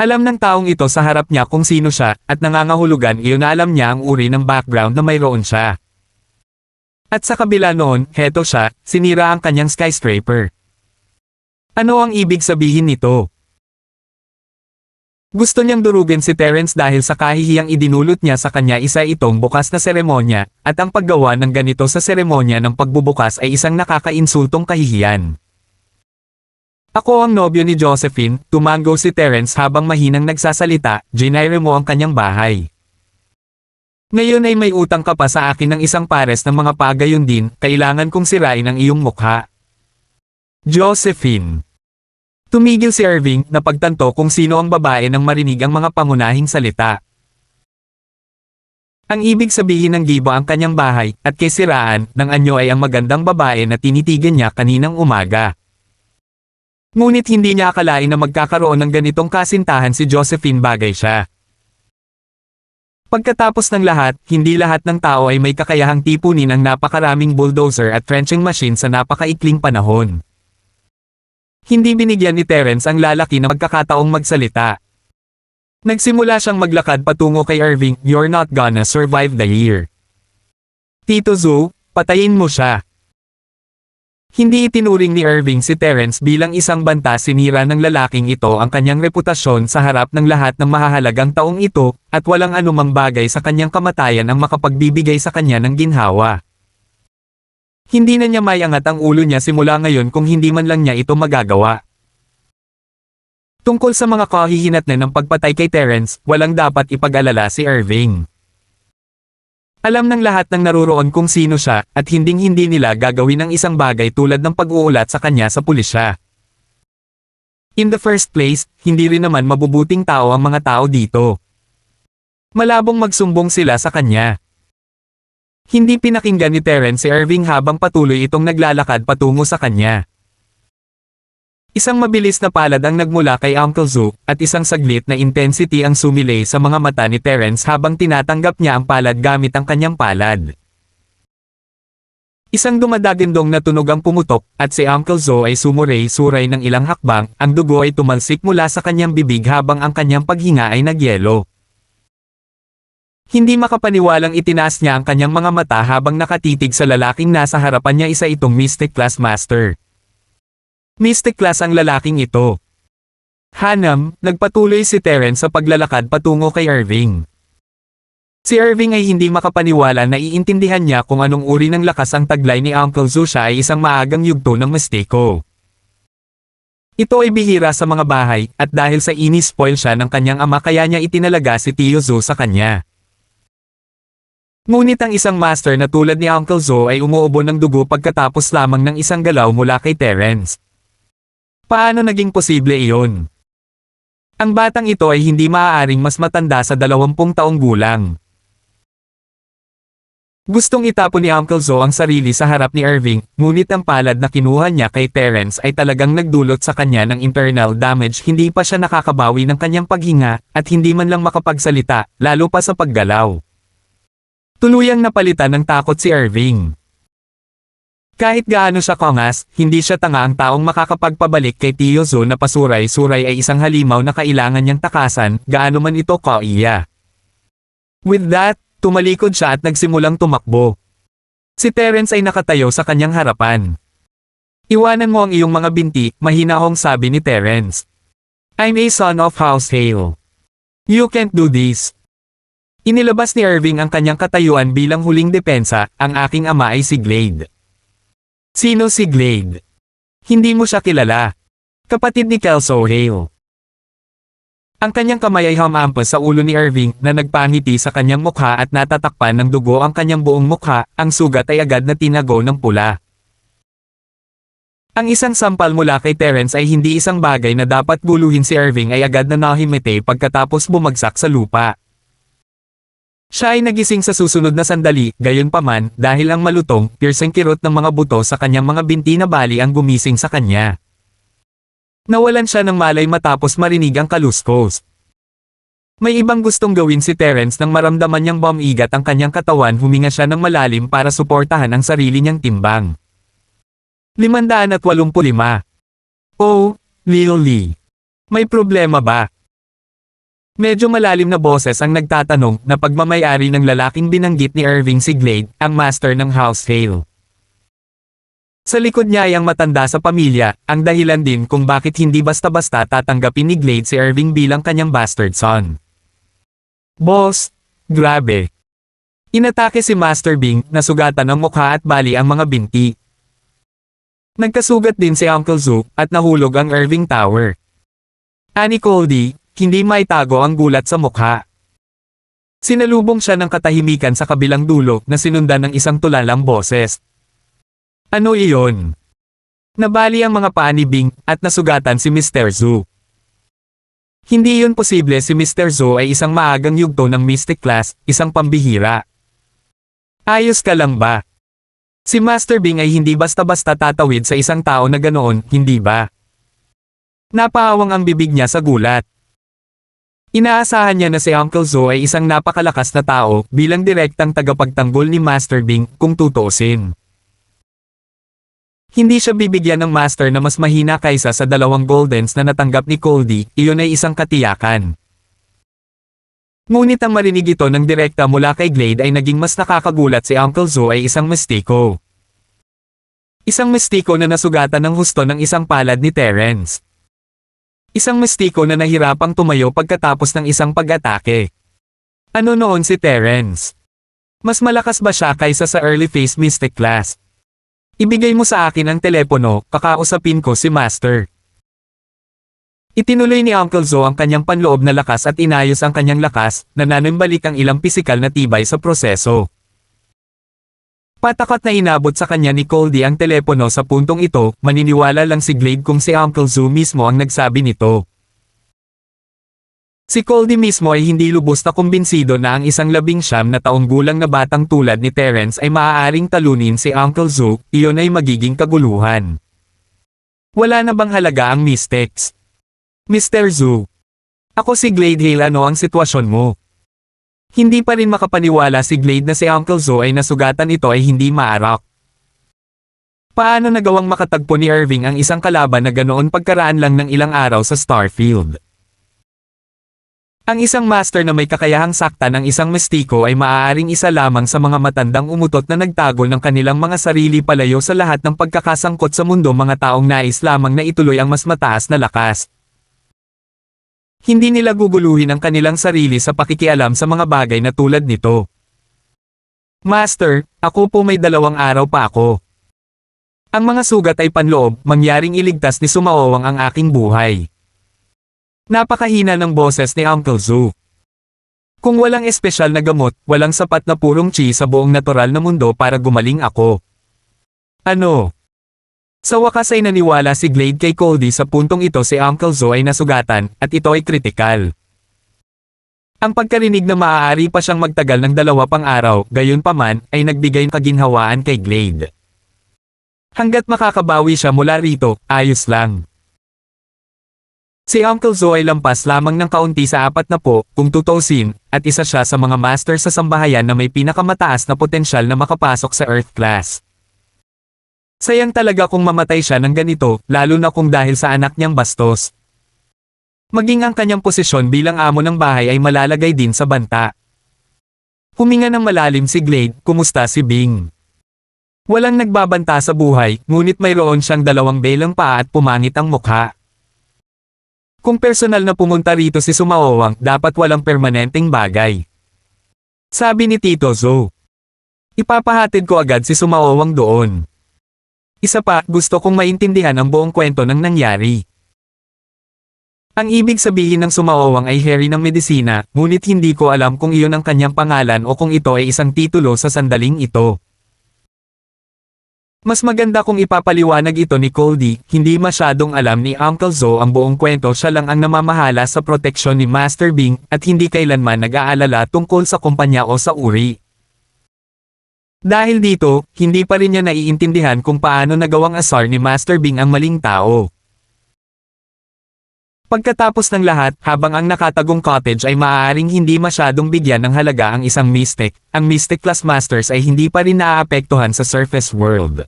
A: Alam ng taong ito sa harap niya kung sino siya, at nangangahulugan iyon na alam niya ang uri ng background na mayroon siya. At sa kabila noon, heto siya, sinira ang kanyang skyscraper. Ano ang ibig sabihin nito? Gusto niyang durugin si Terence dahil sa kahihiyang idinulot niya sa kanya. Isa itong bukas na seremonya, at ang paggawa ng ganito sa seremonya ng pagbubukas ay isang nakakainsultong kahihiyan. Ako ang nobyo ni Josephine, tumango si Terence habang mahinang nagsasalita, ginayre mo ang kanyang bahay. Ngayon ay may utang ka pa sa akin ng isang pares ng mga pagayon din, kailangan kong sirain ang iyong mukha. Josephine. Tumigil si Irving, na pagtanto kung sino ang babae nang marinig ang mga pangunahing salita. Ang ibig sabihin ng gibo ang kanyang bahay, at kay siraan, ng anyo ay ang magandang babae na tinitigan niya kaninang umaga. Ngunit hindi niya akalain na magkakaroon ng ganitong kasintahan si Josephine bagay siya. Pagkatapos ng lahat, hindi lahat ng tao ay may kakayahang tipunin ang napakaraming bulldozer at trenching machine sa napakaikling panahon. Hindi binigyan ni Terence ang lalaki na magkakataong magsalita. Nagsimula siyang maglakad patungo kay Irving, "You're not gonna survive the year. Tito Zoo, patayin mo siya." Hindi itinuring ni Irving si Terence bilang isang banta, sinira ng lalaking ito ang kanyang reputasyon sa harap ng lahat ng mahahalagang taong ito, at walang anumang bagay sa kanyang kamatayan ang makapagbibigay sa kanya ng ginhawa. Hindi na niya maiangat ang ulo niya simula ngayon kung hindi man lang niya ito magagawa. Tungkol sa mga kahihinatnan ng pagpatay kay Terence, walang dapat ipag-alala si Irving. Alam ng lahat ng naruroon kung sino siya, at hinding-hindi nila gagawin ang isang bagay tulad ng pag-uulat sa kanya sa pulisya. In the first place, hindi rin naman mabubuting tao ang mga tao dito. Malabong magsumbong sila sa kanya. Hindi pinakinggan ni Terence si Irving habang patuloy itong naglalakad patungo sa kanya. Isang mabilis na palad ang nagmula kay Uncle Zoo, at isang saglit na intensity ang sumilay sa mga mata ni Terence habang tinatanggap niya ang palad gamit ang kanyang palad. Isang dumadagindong na tunog ang pumutok, at si Uncle Zoo ay sumuray-suray ng ilang hakbang, ang dugo ay tumalsik mula sa kanyang bibig habang ang kanyang paghinga ay nagyelo. Hindi makapaniwalang itinaas niya ang kanyang mga mata habang nakatitig sa lalaking nasa harapan niya, isa itong Mystic Class Master. Mystic Class ang lalaking ito. Hanam, nagpatuloy si Terence sa paglalakad patungo kay Irving. Si Irving ay hindi makapaniwala na iintindihan niya kung anong uri ng lakas ang taglay ni Uncle Zoo. Siya ay isang maagang yugto ng mistiko. Ito ay bihira sa mga bahay, at dahil sa ini-spoil siya ng kanyang ama kaya niya itinalaga si Tio Zoo sa kanya. Ngunit ang isang master na tulad ni Uncle Zoo ay umuubo ng dugo pagkatapos lamang ng isang galaw mula kay Terence. Paano naging posible iyon? Ang batang ito ay hindi maaaring mas matanda sa 20 taong gulang. Gustong itapon ni Uncle Zoo ang sarili sa harap ni Irving, ngunit ang palad na kinuha niya kay Terence ay talagang nagdulot sa kanya ng internal damage. Hindi pa siya nakakabawi ng kanyang paghinga, at hindi man lang makapagsalita, lalo pa sa paggalaw. Tuluyang napalitan ng takot si Irving. Kahit gaano siya kangas, hindi siya tanga. Ang taong makakapagpabalik kay Tio Zoo na pasuray-suray ay isang halimaw na kailangan niyang takasan, gaano man ito kaiya. With that, tumalikod siya at nagsimulang tumakbo. Si Terence ay nakatayo sa kanyang harapan. "Iwanan mo ang iyong mga binti," mahinahong sabi ni Terence. "I'm a son of House Hale. You can't do this." Inilabas ni Irving ang kanyang katayuan bilang huling depensa, "Ang aking ama ay si Glade." "Sino si Glade?" "Hindi mo siya kilala. Kapatid ni Kelso Hale." Ang kanyang kamay ay humampas sa ulo ni Irving na nagpangiti sa kanyang mukha at natatakpan ng dugo ang kanyang buong mukha. Ang sugat ay agad na tinago ng pula. Ang isang sampal mula kay Terence ay hindi isang bagay na dapat guluhin. Si Irving ay agad na nahimete pagkatapos bumagsak sa lupa. Siya ay nagising sa susunod na sandali, gayunpaman, dahil ang malutong, piercing kirot ng mga buto sa kanyang mga binti na bali ang gumising sa kanya. Nawalan siya ng malay matapos marinig ang kaluskos. May ibang gustong gawin si Terence nang maramdaman niyang bumigat ang kanyang katawan. Huminga siya ng malalim para suportahan ang sarili niyang timbang. 585. "Oh, Lil Lee. May problema ba?" Medyo malalim na boses ang nagtatanong, na pagmamayari ng lalaking binanggit ni Irving, si Glade, ang master ng House Hale. Sa likod niya ay ang matanda sa pamilya, ang dahilan din kung bakit hindi basta-basta tatanggapin ni Glade si Irving bilang kanyang bastard son. "Boss, grabe." Inatake si Master Bing, nasugatan ang mukha at bali ang mga binti. Nagkasugat din si Uncle Zook at nahulog ang Irving Tower. Ani Coldy, hindi maitago ang gulat sa mukha. Sinalubong siya ng katahimikan sa kabilang dulo na sinundan ng isang tulalang boses. Ano iyon? Nabali ang mga paa ni Bing at nasugatan si Mr. Zhu. Hindi yun posible, si Mr. Zhu ay isang maagang yugto ng Mystic Class, isang pambihira. Ayos ka lang ba? Si Master Bing ay hindi basta-basta tatawid sa isang tao na ganoon, hindi ba? Napaawang ang bibig niya sa gulat. Inaasahan niya na si Uncle Zhu ay isang napakalakas na tao bilang direktang tagapagtanggol ni Master Bing kung tutuusin. Hindi siya bibigyan ng master na mas mahina kaysa sa 2 goldens na natanggap ni Coldy, iyon ay isang katiyakan. Ngunit ang marinig ito ng direkta mula kay Glade ay naging mas nakakagulat, si Uncle Zhu ay isang mestiko. Isang mestiko na nasugatan ng husto ng isang palad ni Terence. Isang mestiko na nahirapang tumayo pagkatapos ng isang pag-atake. Ano noon si Terence? Mas malakas ba siya kaysa sa early phase Mystic Class? Ibigay mo sa akin ang telepono, kakausapin ko si Master. Itinuloy ni Uncle Zhu ang kanyang panloob na lakas at inayos ang kanyang lakas, nananambalik ang ilang pisikal na tibay sa proseso. Patakot na inabot sa kanya ni Coldy ang telepono sa puntong ito, maniniwala lang si Glade kung si Uncle Zhu mismo ang nagsabi nito. Si Coldy mismo ay hindi lubos na kumbinsido na ang isang 19 na taong gulang na batang tulad ni Terence ay maaaring talunin si Uncle Zhu, iyon ay magiging kaguluhan. Wala na bang halaga ang mystics? Mr. Zhu. Ako si Glade Hale, ano ang sitwasyon mo? Hindi pa rin makapaniwala si Glade na si Uncle Zhu ay nasugatan, ito ay hindi maarak. Paano nagawang makatagpo ni Irving ang isang kalaban na ganoon pagkaraan lang ng ilang araw sa Starfield? Ang isang master na may kakayahang saktan ng isang mestiko ay maaaring isa lamang sa mga matandang umutot na nagtagol ng kanilang mga sarili palayo sa lahat ng pagkakasangkot sa mundo, mga taong nais lamang na ituloy ang mas mataas na lakas. Hindi nila guguluhin ang kanilang sarili sa pakikialam sa mga bagay na tulad nito. Master, ako po may 2 araw pa ako. Ang mga sugat ay panloob, mangyaring iligtas ni Sumaowang ang aking buhay. Napakahina ng boses ni Uncle Zhu. Kung walang espesyal na gamot, walang sapat na purong chi sa buong natural na mundo para gumaling ako. Ano? Sa wakas ay naniwala si Glade kay Coldy, sa puntong ito si Uncle Zhu ay nasugatan, at ito ay kritikal. Ang pagkarinig na maaari pa siyang magtagal ng 2 pang araw, gayunpaman, ay nagbigay ng kaginhawaan kay Glade. Hanggat makakabawi siya mula rito, ayos lang. Si Uncle Zhu ay lampas lamang ng kaunti sa 40 kung tutuusin, at isa siya sa mga master sa sambahayan na may pinakamataas na potensyal na makapasok sa Earth Class. Sayang talaga kung mamatay siya ng ganito, lalo na kung dahil sa anak niyang bastos. Maging ang kanyang posisyon bilang amo ng bahay ay malalagay din sa banta. Huminga ng malalim si Glade, kumusta si Bing? Walang nagbabanta sa buhay, ngunit mayroon siyang 2 belang paa at pumangit ang mukha. Kung personal na pumunta rito si Sumaowang, dapat walang permanenteng bagay. Sabi ni Tito Zhu. Ipapahatid ko agad si Sumaowang doon. Isa pa, gusto kong maintindihan ang buong kwento ng nangyari. Ang ibig sabihin ng Sumaowang ay Harry ng medisina, ngunit hindi ko alam kung iyon ang kanyang pangalan o kung ito ay isang titulo sa sandaling ito. Mas maganda kung ipapaliwanag ito ni Coldy, hindi masyadong alam ni Uncle Zhu ang buong kwento, siya lang ang namamahala sa proteksyon ni Master Bing, at hindi kailanman nag-aalala tungkol sa kumpanya o sa uri. Dahil dito, hindi pa rin niya naiintindihan kung paano nagawang asar ni Master Bing ang maling tao. Pagkatapos ng lahat, habang ang nakatagong cottage ay maaaring hindi masyadong bigyan ng halaga ang isang mystic, ang Mystic Class Masters ay hindi pa rin naaapektuhan sa surface world.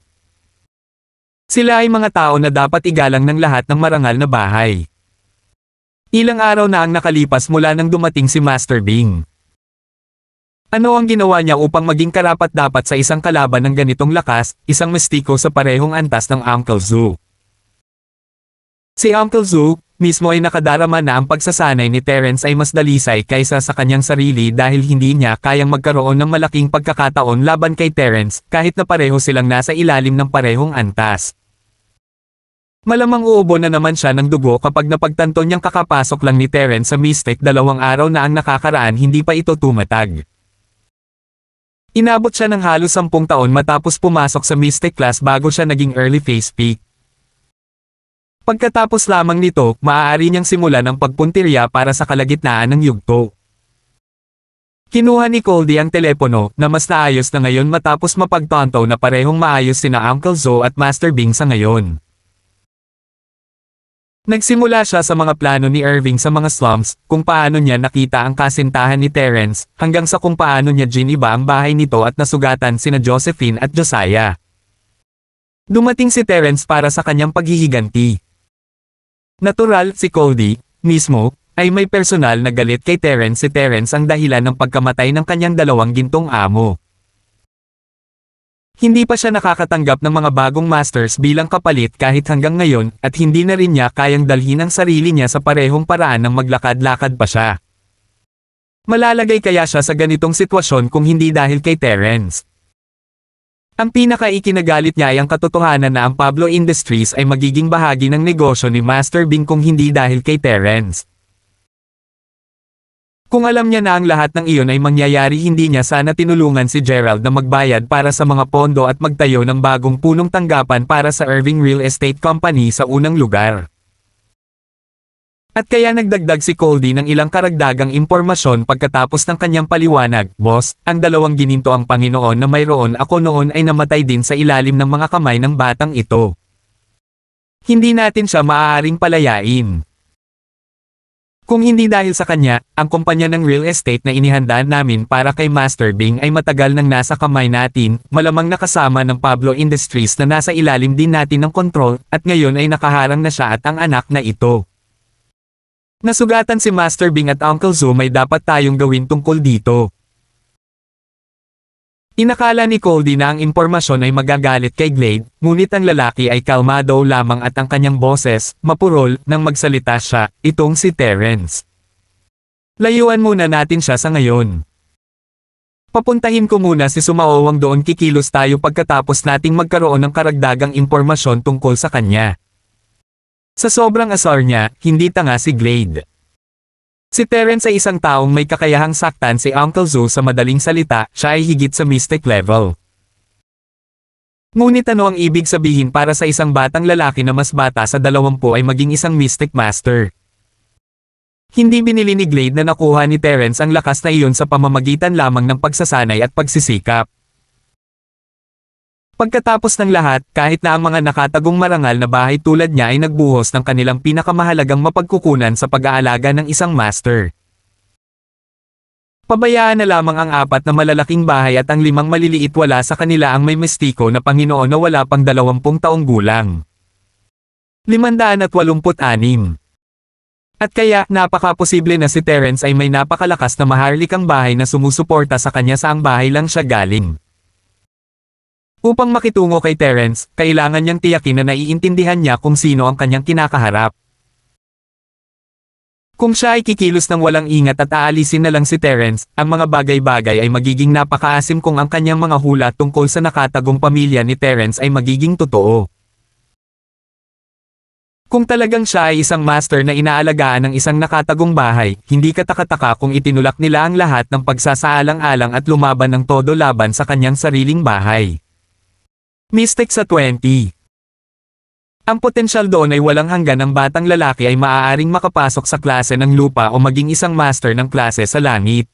A: Sila ay mga tao na dapat igalang ng lahat ng marangal na bahay. Ilang araw na ang nakalipas mula nang dumating si Master Bing. Ano ang ginawa niya upang maging karapat-dapat sa isang kalaban ng ganitong lakas, isang mestiko sa parehong antas ng Uncle Zhu? Si Uncle Zhu mismo ay nakadarama na ang pagsasanay ni Terence ay mas dalisay kaysa sa kanyang sarili dahil hindi niya kayang magkaroon ng malaking pagkakataon laban kay Terence kahit na pareho silang nasa ilalim ng parehong antas. Malamang uubo na naman siya ng dugo kapag napagtanto niyang kakapasok lang ni Terence sa Mystic 2 araw na ang nakakaraan hindi pa ito tumatag. Inabot siya ng halos 10 taon matapos pumasok sa Mystic class bago siya naging early phase peak. Pagkatapos lamang nito, maaari niyang simulan ang pagpuntirya para sa kalagitnaan ng yugto. Kinuha ni Coldy ang telepono na mas naayos na ngayon matapos mapagtanto na parehong maayos sina Uncle Zo at Master Bing sa ngayon. Nagsimula siya sa mga plano ni Irving sa mga slums, kung paano niya nakita ang kasintahan ni Terence, hanggang sa kung paano niya giniba ang bahay nito at nasugatan sina Josephine at Josiah. Dumating si Terence para sa kanyang paghihiganti. Natural, si Coldy, mismo, ay may personal na galit kay Terence. Si Terence ang dahilan ng pagkamatay ng kanyang 2 gintong amo. Hindi pa siya nakakatanggap ng mga bagong masters bilang kapalit kahit hanggang ngayon, at hindi na rin niya kayang dalhin ang sarili niya sa parehong paraan ng maglakad-lakad pa siya. Malalagay kaya siya sa ganitong sitwasyon kung hindi dahil kay Terence? Ang pinaka-ikinagalit niya ay ang katotohanan na ang Pablo Industries ay magiging bahagi ng negosyo ni Master Bing kung hindi dahil kay Terence. Kung alam niya na ang lahat ng iyon ay mangyayari, hindi niya sana tinulungan si Gerald na magbayad para sa mga pondo at magtayo ng bagong punong tanggapan para sa Irving Real Estate Company sa unang lugar. At kaya nagdagdag si Coldy ng ilang karagdagang impormasyon pagkatapos ng kanyang paliwanag. Boss, ang 2 gininto ang Panginoon na mayroon ako noon ay namatay din sa ilalim ng mga kamay ng batang ito. Hindi natin siya maaaring palayain. Kung hindi dahil sa kanya, ang kumpanya ng real estate na inihandaan namin para kay Master Bing ay matagal nang nasa kamay natin, malamang nakasama ng Pablo Industries na nasa ilalim din natin ng kontrol, at ngayon ay nakaharang na siya at ang anak na ito. Nasugatan si Master Bing at Uncle Zo, may dapat tayong gawin tungkol dito. Inakala ni Coldy na ang impormasyon ay magagalit kay Glade, ngunit ang lalaki ay kalmado lamang at ang kanyang boses, mapurol, nang magsalita siya, itong si Terence. Layuan muna natin siya sa ngayon. Papuntahin ko muna si Sumaowang doon, kikilos tayo pagkatapos nating magkaroon ng karagdagang impormasyon tungkol sa kanya. Sa sobrang asar niya, hindi tanga si Glade. Si Terence ay isang taong may kakayahang saktan si Uncle Zo. Sa madaling salita, siya ay higit sa mystic level. Ngunit ano ang ibig sabihin para sa isang batang lalaki na mas bata sa 20 ay maging isang mystic master? Hindi binili ni Glade na nakuha ni Terence ang lakas na iyon sa pamamagitan lamang ng pagsasanay at pagsisikap. Pagkatapos ng lahat, kahit na ang mga nakatagong marangal na bahay tulad niya ay nagbuhos ng kanilang pinakamahalagang mapagkukunan sa pag-aalaga ng isang master. Pabayaan na lamang ang 4 na malalaking bahay at ang 5 maliliit, wala sa kanila ang may mistiko na Panginoon na wala pang 20 taong gulang. 586. At kaya, napaka-posible na si Terence ay may napakalakas na maharlikang bahay na sumusuporta sa kanya saang bahay lang siya galing. Upang makitungo kay Terence, kailangan niyang tiyakin na naiintindihan niya kung sino ang kanyang kinakaharap. Kung siya ay kikilos ng walang ingat at aalisin na lang si Terence, ang mga bagay-bagay ay magiging napakaasim kung ang kanyang mga hula tungkol sa nakatagong pamilya ni Terence ay magiging totoo. Kung talagang siya ay isang master na inaalagaan ng isang nakatagong bahay, hindi katakataka kung itinulak nila ang lahat ng pagsasaalang-alang at lumaban ng todo laban sa kanyang sariling bahay. Mystic sa 20. Ang potensyal doon ay walang hanggan. Ang batang lalaki ay maaaring makapasok sa klase ng lupa o maging isang master ng klase sa langit.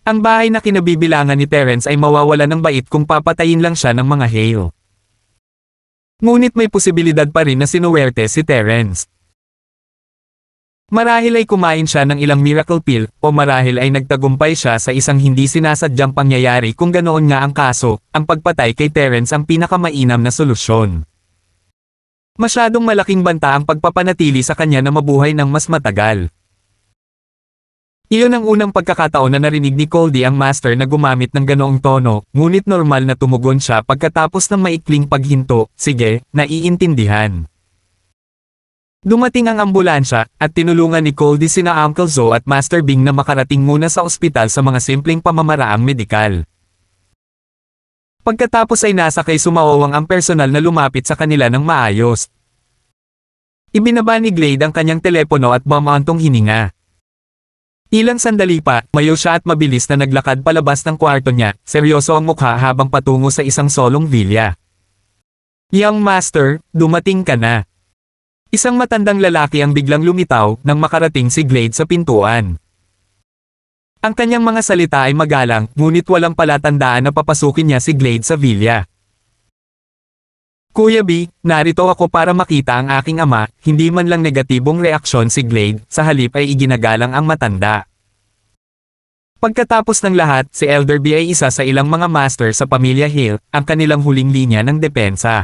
A: Ang bahay na kinabibilangan ni Terence ay mawawala ng bait kung papatayin lang siya ng mga Hale. Ngunit may posibilidad pa rin na sinuwerte si Terence. Marahil ay kumain siya ng ilang miracle pill, o marahil ay nagtagumpay siya sa isang hindi sinasadyang pangyayari. Kung ganoon nga ang kaso, ang pagpatay kay Terence ang pinakamainam na solusyon. Masyadong malaking banta ang pagpapanatili sa kanya na mabuhay ng mas matagal. Iyon ang unang pagkakataon na narinig ni Coldy ang master na gumamit ng ganoong tono, ngunit normal na tumugon siya pagkatapos ng maikling paghinto. Sige, naiintindihan. Dumating ang ambulansya, at tinulungan ni Coldy sina Uncle Zo at Master Bing na makarating muna sa ospital sa mga simpleng pamamaraang medikal. Pagkatapos ay nasa kay Sumawang ang personal na lumapit sa kanila ng maayos. Ibinaba ni Glade ang kanyang telepono at bumantong hininga. Ilang sandali pa, mayo siya at mabilis na naglakad palabas ng kwarto niya, seryoso ang mukha habang patungo sa isang solong villa. Young Master, dumating ka na. Isang matandang lalaki ang biglang lumitaw nang makarating si Glade sa pintuan. Ang kanyang mga salita ay magalang, ngunit walang palatandaan na papasukin niya si Glade sa villa. Kuya B, narito ako para makita ang aking ama, hindi man lang negatibong reaksyon si Glade, sa halip ay iginagalang ang matanda. Pagkatapos ng lahat, si Elder B ay isa sa ilang mga master sa pamilya Hill, ang kanilang huling linya ng depensa.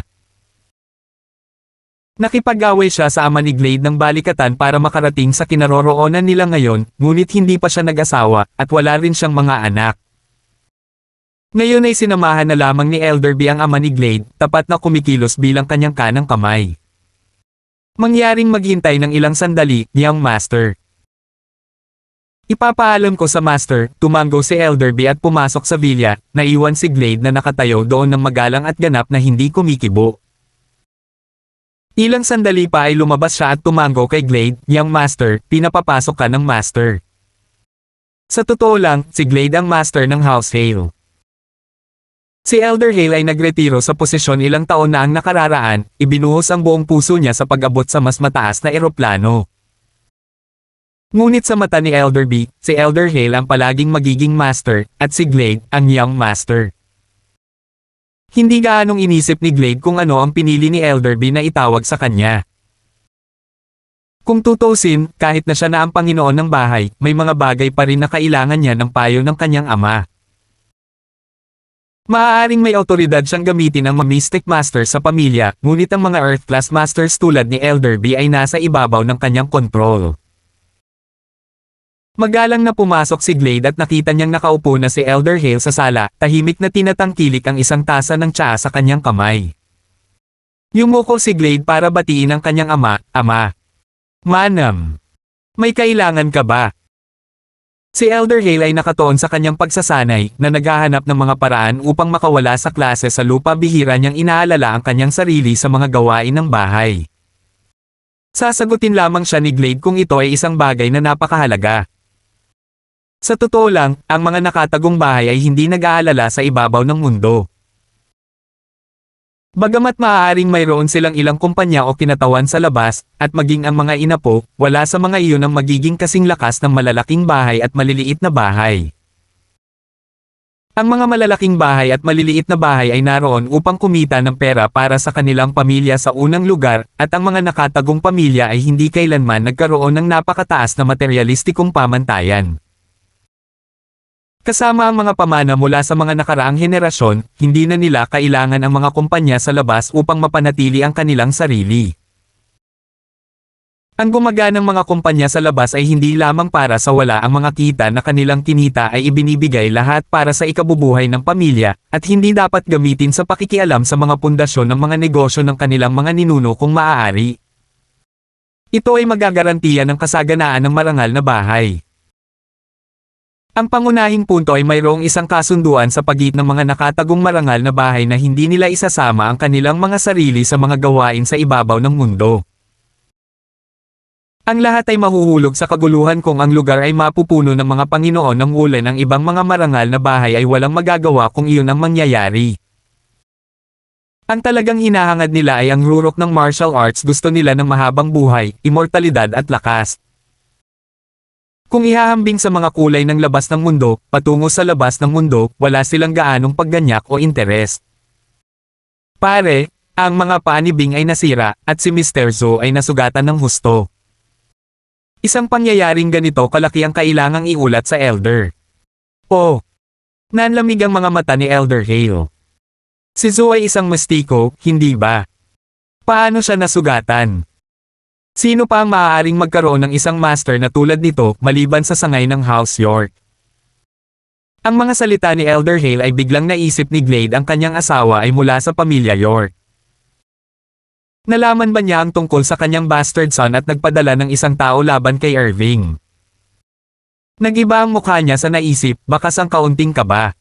A: Nakipag-away siya sa ama ni Glade ng balikatan para makarating sa kinaroroonan nila ngayon, ngunit hindi pa siya nag-asawa, at wala rin siyang mga anak. Ngayon ay sinamahan na lamang ni Elder B ang ama ni Glade, tapat na kumikilos bilang kanyang kanang kamay. Mangyaring maghintay ng ilang sandali, Young Master. Ipapaalam ko sa Master, tumanggo si Elder B at pumasok sa villa, naiwan si Glade na nakatayo doon ng magalang at ganap na hindi kumikibo. Ilang sandali pa ay lumabas siya at tumanggo kay Glade, Young Master, pinapapasok ka ng Master. Sa totoo lang, si Glade ang Master ng House Hale. Si Elder Hale ay nagretiro sa posisyon ilang taon na ang nakararaan, ibinuhos ang buong puso niya sa pag-abot sa mas mataas na eroplano. Ngunit sa mata ni Elder B, si Elder Hale ang palaging magiging Master, at si Glade, ang Young Master. Hindi gaanong inisip ni Glade kung ano ang pinili ni Elder B na itawag sa kanya. Kung tutusin, kahit na siya na ang Panginoon ng bahay, may mga bagay pa rin na kailangan niya ng payo ng kanyang ama. Maaaring may awtoridad siyang gamitin ang mga Mystic Master sa pamilya, ngunit ang mga Earth Class Masters tulad ni Elder B ay nasa ibabaw ng kanyang kontrol. Magalang na pumasok si Glade at nakita niyang nakaupo na si Elder Hale sa sala, tahimik na tinatangkilik ang isang tasa ng tsaa sa kanyang kamay. Yumuko si Glade para batiin ang kanyang ama, Ama. Manam. May kailangan ka ba? Si Elder Hale ay nakatuon sa kanyang pagsasanay, na naghahanap ng mga paraan upang makawala sa klase sa lupa bihira niyang inaalala ang kanyang sarili sa mga gawain ng bahay. Sasagutin lamang siya ni Glade kung ito ay isang bagay na napakahalaga. Sa totoo lang, ang mga nakatagong bahay ay hindi nag-aalala sa ibabaw ng mundo. Bagamat maaaring mayroon silang ilang kumpanya o kinatawan sa labas, at maging ang mga inapo, wala sa mga iyon ang magiging kasing lakas ng malalaking bahay at maliliit na bahay. Ang mga malalaking bahay at maliliit na bahay ay naroon upang kumita ng pera para sa kanilang pamilya sa unang lugar, at ang mga nakatagong pamilya ay hindi kailanman nagkaroon ng napakataas na materyalistikong pamantayan. Kasama ang mga pamana mula sa mga nakaraang henerasyon, hindi na nila kailangan ang mga kumpanya sa labas upang mapanatili ang kanilang sarili. Ang gumaganang mga kumpanya sa labas ay hindi lamang para sa wala ang mga kita na kanilang kinita ay ibinibigay lahat para sa ikabubuhay ng pamilya, at hindi dapat gamitin sa pakikialam sa mga pundasyon ng mga negosyo ng kanilang mga ninuno kung maaari. Ito ay magagarantiya ng kasaganaan ng marangal na bahay. Ang pangunahing punto ay mayroong isang kasunduan sa pagitan ng mga nakatagong marangal na bahay na hindi nila isasama ang kanilang mga sarili sa mga gawain sa ibabaw ng mundo. Ang lahat ay mahuhulog sa kaguluhan kung ang lugar ay mapupuno ng mga Panginoon ng ulan ng ibang mga marangal na bahay ay walang magagawa kung iyon ang mangyayari. Ang talagang hinahangad nila ay ang rurok ng martial arts, gusto nila ng mahabang buhay, immortalidad at lakas. Kung ihahambing sa mga kulay ng labas ng mundo, patungo sa labas ng mundo, wala silang gaanong pagganyak o interes. Pare, ang mga paa ni Bing ay nasira, at si Mr. Zhou ay nasugatan ng husto. Isang pangyayaring ganito kalaki ang kailangang iulat sa Elder. Oh! Nanlamig ang mga mata ni Elder Hale. Si Zhou ay isang mastiko, hindi ba? Paano siya nasugatan? Sino pa ang maaaring magkaroon ng isang master na tulad nito, maliban sa sangay ng House York? Ang mga salita ni Elder Hale ay biglang naisip ni Glade ang kanyang asawa ay mula sa pamilya York. Nalaman ba niya ang tungkol sa kanyang bastard son at nagpadala ng isang tao laban kay Irving? Nag-iba ang mukha niya sa naisip, baka sang kaunting kaba.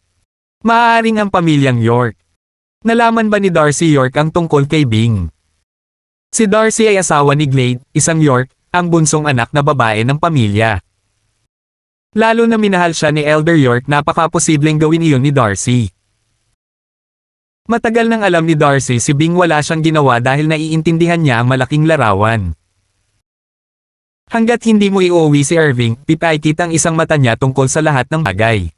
A: Maaaring ang pamilyang York. Nalaman ba ni Darcy York ang tungkol kay Bing? Si Darcy ay asawa ni Glade, isang York, ang bunsong anak na babae ng pamilya. Lalo na minahal siya ni Elder York, napaka-posibleng gawin iyon ni Darcy. Matagal nang alam ni Darcy si Bing wala siyang ginawa dahil naiintindihan niya ang malaking larawan. Hanggat hindi mo iuwi si Irving, pipikit ang isang mata niya tungkol sa lahat ng bagay.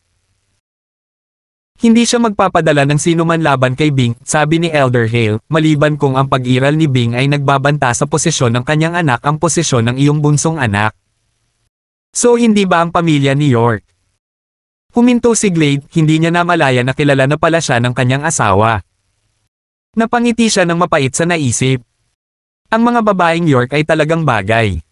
A: Hindi siya magpapadala ng sinuman laban kay Bing, sabi ni Elder Hale, maliban kung ang pag-iral ni Bing ay nagbabanta sa posisyon ng kanyang anak ang posisyon ng iyong bunsong anak. So hindi ba ang pamilya ni York? Huminto si Glade, hindi niya namalaya na kilala na pala siya ng kanyang asawa. Napangiti siya ng mapait sa naisip. Ang mga babaeng York ay talagang bagay.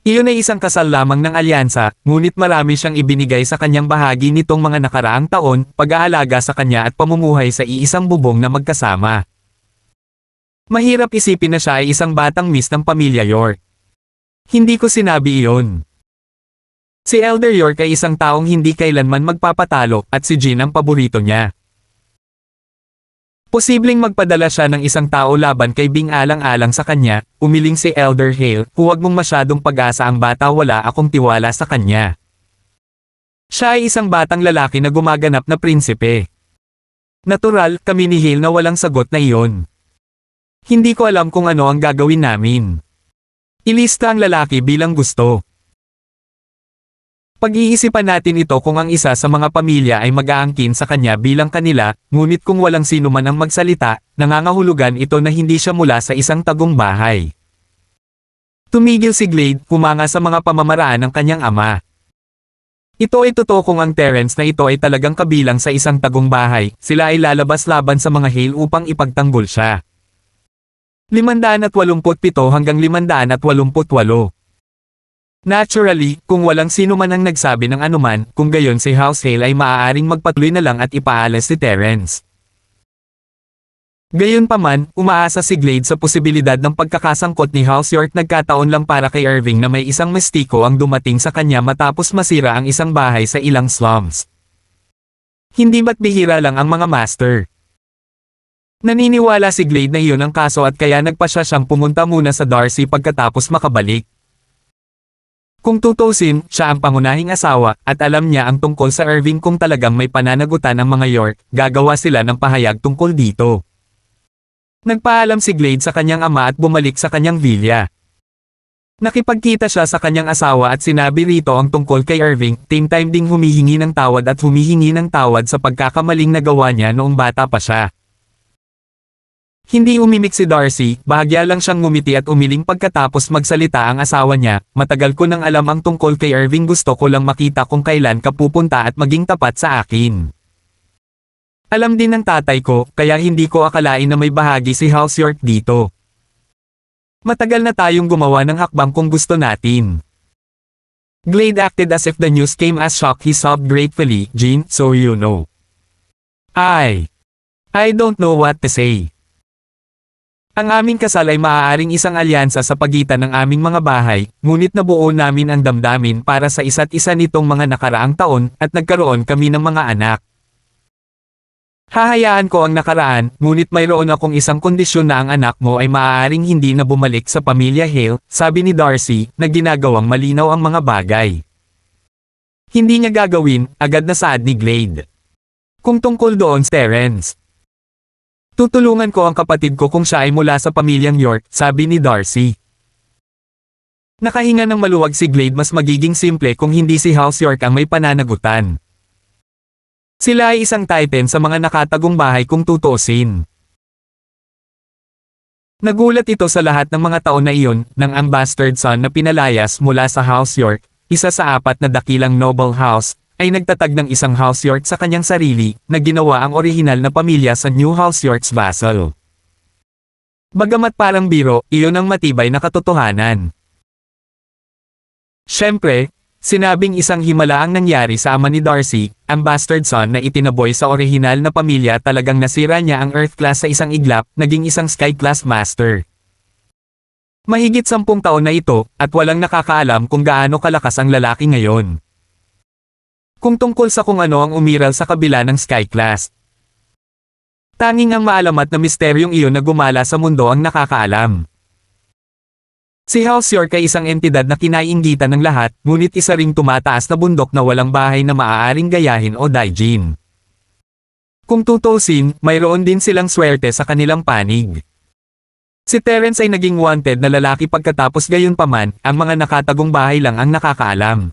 A: Iyon ay isang kasal lamang ng alyansa, ngunit marami siyang ibinigay sa kanyang bahagi nitong mga nakaraang taon, pag-aalaga sa kanya at pamumuhay sa iisang bubong na magkasama. Mahirap isipin na siya ay isang batang miss ng pamilya York. Hindi ko sinabi iyon. Si Elder York ay isang taong hindi kailanman magpapatalo, at si Jean ang paborito niya. Posibleng magpadala siya ng isang tao laban kay Bing alang-alang sa kanya, umiling si Elder Hale, huwag mong masyadong pag-asa ang bata, wala akong tiwala sa kanya. Siya ay isang batang lalaki na gumaganap na prinsipe. Natural, kami ni Hale na walang sagot na iyon. Hindi ko alam kung ano ang gagawin namin. Ilista ang lalaki bilang gusto. Pag-iisipan natin ito kung ang isa sa mga pamilya ay mag-aangkin sa kanya bilang kanila, ngunit kung walang sino man ang magsalita, nangangahulugan ito na hindi siya mula sa isang tagong bahay. Tumigil si Glade, humanga sa mga pamamaraan ng kanyang ama. Ito ay totoo kung ang Terrence na ito ay talagang kabilang sa isang tagong bahay, sila ay lalabas laban sa mga Hale upang ipagtanggol siya. 587 hanggang 588. Naturally, kung walang sino man ang nagsabi ng anuman, kung gayon si House Hale ay maaaring magpatuloy na lang at ipaalis si Terrence. Gayunpaman, umaasa si Glade sa posibilidad ng pagkakasangkot ni House York. Nagkataon lang para kay Irving na may isang mestiko ang dumating sa kanya matapos masira ang isang bahay sa ilang slums. Hindi ba't bihira lang ang mga master? Naniniwala si Glade na iyon ang kaso at kaya nagpasya siyang pumunta muna sa Darcy pagkatapos makabalik. Kung tutusin, siya ang pangunahing asawa, at alam niya ang tungkol sa Irving. Kung talagang may pananagutan ang mga York, gagawa sila ng pahayag tungkol dito. Nagpaalam si Glade sa kanyang ama at bumalik sa kanyang villa. Nakipagkita siya sa kanyang asawa at sinabi rito ang tungkol kay Irving, same time ding humihingi ng tawad sa pagkakamaling nagawa niya noong bata pa siya. Hindi umimik si Darcy, bahagya lang siyang ngumiti at umiling pagkatapos magsalita ang asawa niya, matagal ko nang alam ang tungkol kay Irving, gusto ko lang makita kung kailan ka pupunta at maging tapat sa akin. Alam din ng tatay ko, kaya hindi ko akalain na may bahagi si House York dito. Matagal na tayong gumawa ng hakbang kung gusto natin. Glade acted as if the news came as shock. He sobbed gratefully, Jean, so you know. I don't know what to say. Ang aming kasal ay maaaring isang alyansa sa pagitan ng aming mga bahay, ngunit nabuo namin ang damdamin para sa isa't isa nitong mga nakaraang taon, at nagkaroon kami ng mga anak. Hahayaan ko ang nakaraan, ngunit mayroon akong isang kondisyon na ang anak mo ay maaaring hindi na bumalik sa pamilya Hale, sabi ni Darcy, na ginagawang malinaw ang mga bagay. Hindi niya gagawin, agad na saad ni Glade. Kung tungkol doon sa Terrence. Tutulungan ko ang kapatid ko kung siya ay mula sa pamilyang York, sabi ni Darcy. Nakahinga ng maluwag si Glade, mas magiging simple kung hindi si House York ang may pananagutan. Sila ay isang titan sa mga nakatagong bahay kung tutuusin. Nagulat ito sa lahat ng mga taon na iyon, nang ang bastard son na pinalayas mula sa House York, isa sa 4 na dakilang noble house, ay nagtatag ng isang House York sa kanyang sarili, na ginawa ang orihinal na pamilya sa New House York's vassal. Bagamat parang biro, iyon ang matibay na katotohanan. Siyempre, sinabing isang himala ang nangyari sa ama ni Darcy, ang bastard son na itinaboy sa orihinal na pamilya. Talagang nasira niya ang Earth class sa isang iglap, naging isang Sky class master. Mahigit 10 taon na ito, at walang nakakaalam kung gaano kalakas ang lalaki ngayon. Kung tungkol sa kung ano ang umiral sa kabila ng Sky class. Tanging ang maalamat na misteryong iyon na gumala sa mundo ang nakakaalam. Si House York ay isang entidad na kinaiinggitan ng lahat, ngunit isa ring tumataas na bundok na walang bahay na maaaring gayahin o daijin. Kung tutusin, mayroon din silang swerte sa kanilang panig. Si Terence ay naging wanted na lalaki pagkatapos gayunpaman, ang mga nakatagong bahay lang ang nakakaalam.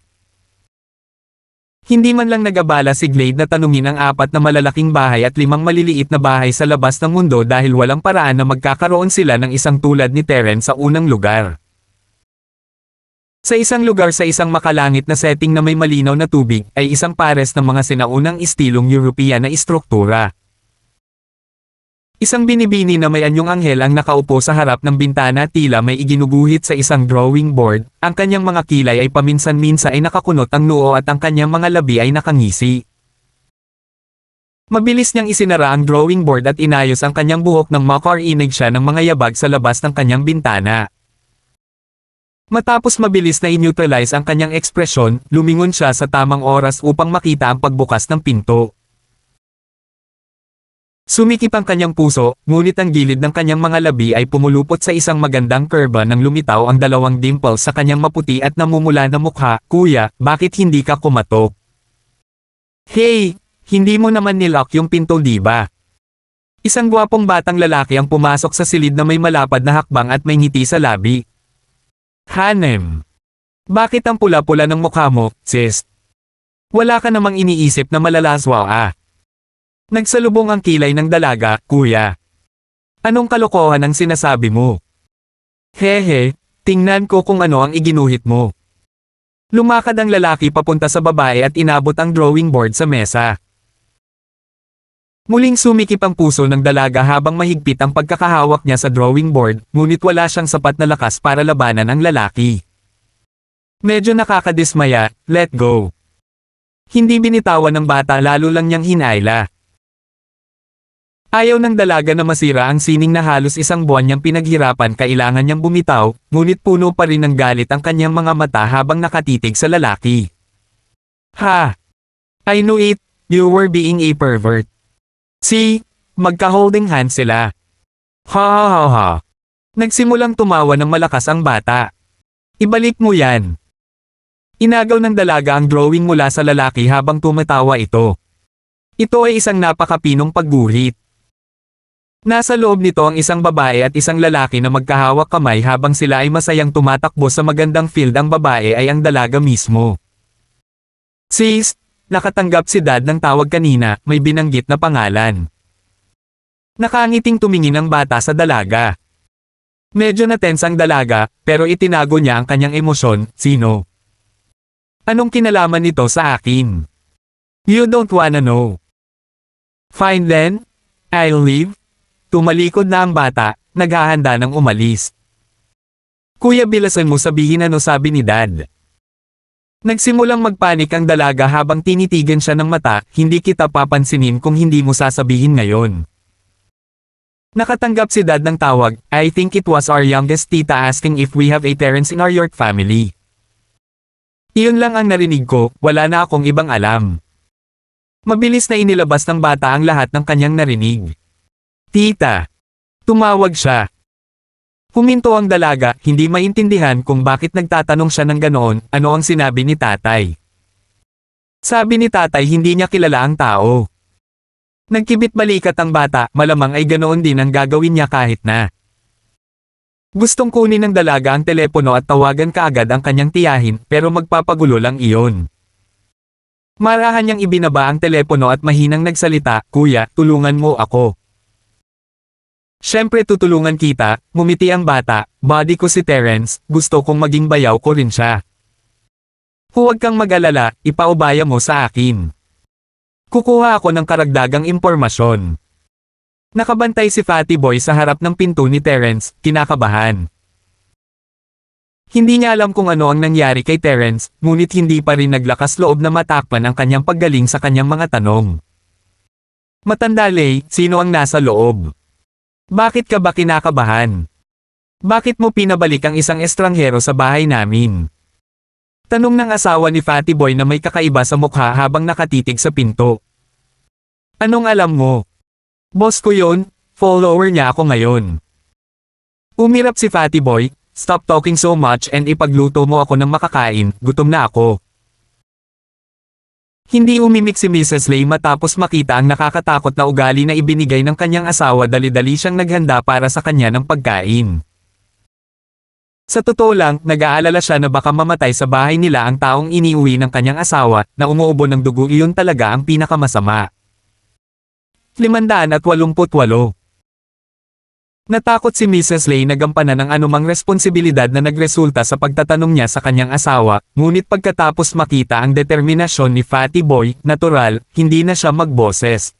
A: Hindi man lang nag-abala si Glade na tanungin ang 4 na malalaking bahay at 5 maliliit na bahay sa labas ng mundo dahil walang paraan na magkakaroon sila ng isang tulad ni Terence sa unang lugar. Sa isang lugar sa isang makalangit na setting na may malinaw na tubig, ay isang pares ng mga sinaunang istilong European na istruktura. Isang binibini na may anyong anghel ang nakaupo sa harap ng bintana tila may iginuguhit sa isang drawing board, ang kanyang mga kilay ay paminsan-minsan ay nakakunot ang noo at ang kanyang mga labi ay nakangisi. Mabilis niyang isinara ang drawing board at inayos ang kanyang buhok nang makarinig siya ng mga yabag sa labas ng kanyang bintana. Matapos mabilis na i-neutralize ang kanyang ekspresyon, lumingon siya sa tamang oras upang makita ang pagbukas ng pinto. Sumikip ang kanyang puso, ngunit ang gilid ng kanyang mga labi ay pumulupot sa isang magandang kurba nang lumitaw ang 2 dimples sa kanyang maputi at namumula na mukha. Kuya, bakit hindi ka kumatok? Hey, hindi mo naman nilock yung pinto diba? Isang gwapong batang lalaki ang pumasok sa silid na may malapad na hakbang at may ngiti sa labi. Hanem. Bakit ang pula-pula ng mukha mo, sis? Wala ka namang iniisip na malalaswa Nagsalubong ang kilay ng dalaga, kuya. Anong kalokohan ang sinasabi mo? Hehe, tingnan ko kung ano ang iginuhit mo. Lumakad ang lalaki papunta sa babae at inabot ang drawing board sa mesa. Muling sumikip ang puso ng dalaga habang mahigpit ang pagkakahawak niya sa drawing board, ngunit wala siyang sapat na lakas para labanan ang lalaki. Medyo nakakadismaya, let go. Hindi binitawan ng bata lalo lang niyang hinayla. Ayaw ng dalaga na masira ang sining na halos 1 buwan niyang pinaghirapan kailangan niyang bumitaw, ngunit puno pa rin ng galit ang kanyang mga mata habang nakatitig sa lalaki. Ha! I knew it, you were being a pervert. See, magka-holding hands sila. Ha ha ha ha. Nagsimulang tumawa ng malakas ang bata. Ibalik mo yan. Inagaw ng dalaga ang drawing mula sa lalaki habang tumatawa ito. Ito ay isang napakapinong pagguhit. Nasa loob nito ang isang babae at isang lalaki na magkahawak kamay habang sila ay masayang tumatakbo sa magandang field. Ang babae ay ang dalaga mismo. Sis, nakatanggap si Dad ng tawag kanina, may binanggit na pangalan. Nakangiting tumingin ang bata sa dalaga. Medyo natense ang dalaga, pero itinago niya ang kanyang emosyon, sino? Anong kinalaman nito sa akin? You don't wanna know. Fine then, I'll leave. Tumalikod na ang bata, naghahanda ng umalis. Kuya, bilasan mo sabihin ano sabi ni Dad. Nagsimulang magpanik ang dalaga habang tinitigan siya ng mata, hindi kita papansinin kung hindi mo sasabihin ngayon. Nakatanggap si Dad ng tawag, I think it was our youngest tita asking if we have a Terence in our York family. Iyon lang ang narinig ko, wala na akong ibang alam. Mabilis na inilabas ng bata ang lahat ng kanyang narinig. Tita. Tumawag siya. Huminto ang dalaga, hindi maintindihan kung bakit nagtatanong siya ng ganoon, ano ang sinabi ni tatay. Sabi ni tatay hindi niya kilala ang tao. Nagkibit balikat ang bata, malamang ay ganoon din ang gagawin niya kahit na. Gustong kunin ng dalaga ang telepono at tawagan kaagad ang kanyang tiyahin, pero magpapagulo lang iyon. Marahan niyang ibinaba ang telepono at mahinang nagsalita, Kuya, tulungan mo ako. Siyempre tutulungan kita, ngumiti ang bata, body ko si Terence, gusto kong maging bayaw ko rin siya. Huwag kang mag-alala, ipaubaya mo sa akin. Kukuha ako ng karagdagang impormasyon. Nakabantay si Fatty Boy sa harap ng pinto ni Terence, kinakabahan. Hindi niya alam kung ano ang nangyari kay Terence, ngunit hindi pa rin naglakas loob na matakpan ang kanyang paggaling sa kanyang mga tanong. Matanda Lay, sino ang nasa loob? Bakit ka ba kinakabahan? Bakit mo pinabalik ang isang estranghero sa bahay namin? Tanong ng asawa ni Fatty Boy na may kakaiba sa mukha habang nakatitig sa pinto. Anong alam mo? Boss ko yun, follower niya ako ngayon. Umirap si Fatty Boy, stop talking so much and ipagluto mo ako ng makakain, gutom na ako. Hindi umimik si Mrs. Lay matapos makita ang nakakatakot na ugali na ibinigay ng kanyang asawa, dali-dali siyang naghanda para sa kanya ng pagkain. Sa totoo lang, nag-aalala siya na baka mamatay sa bahay nila ang taong iniuwi ng kanyang asawa, na umuubo ng dugo. Iyon talaga ang pinakamasama. 588. Natakot si Mrs. Lay na gampanan ng anumang responsibilidad na nagresulta sa pagtatanong niya sa kanyang asawa, ngunit pagkatapos makita ang determinasyon ni Fatty Boy, natural, hindi na siya magboses.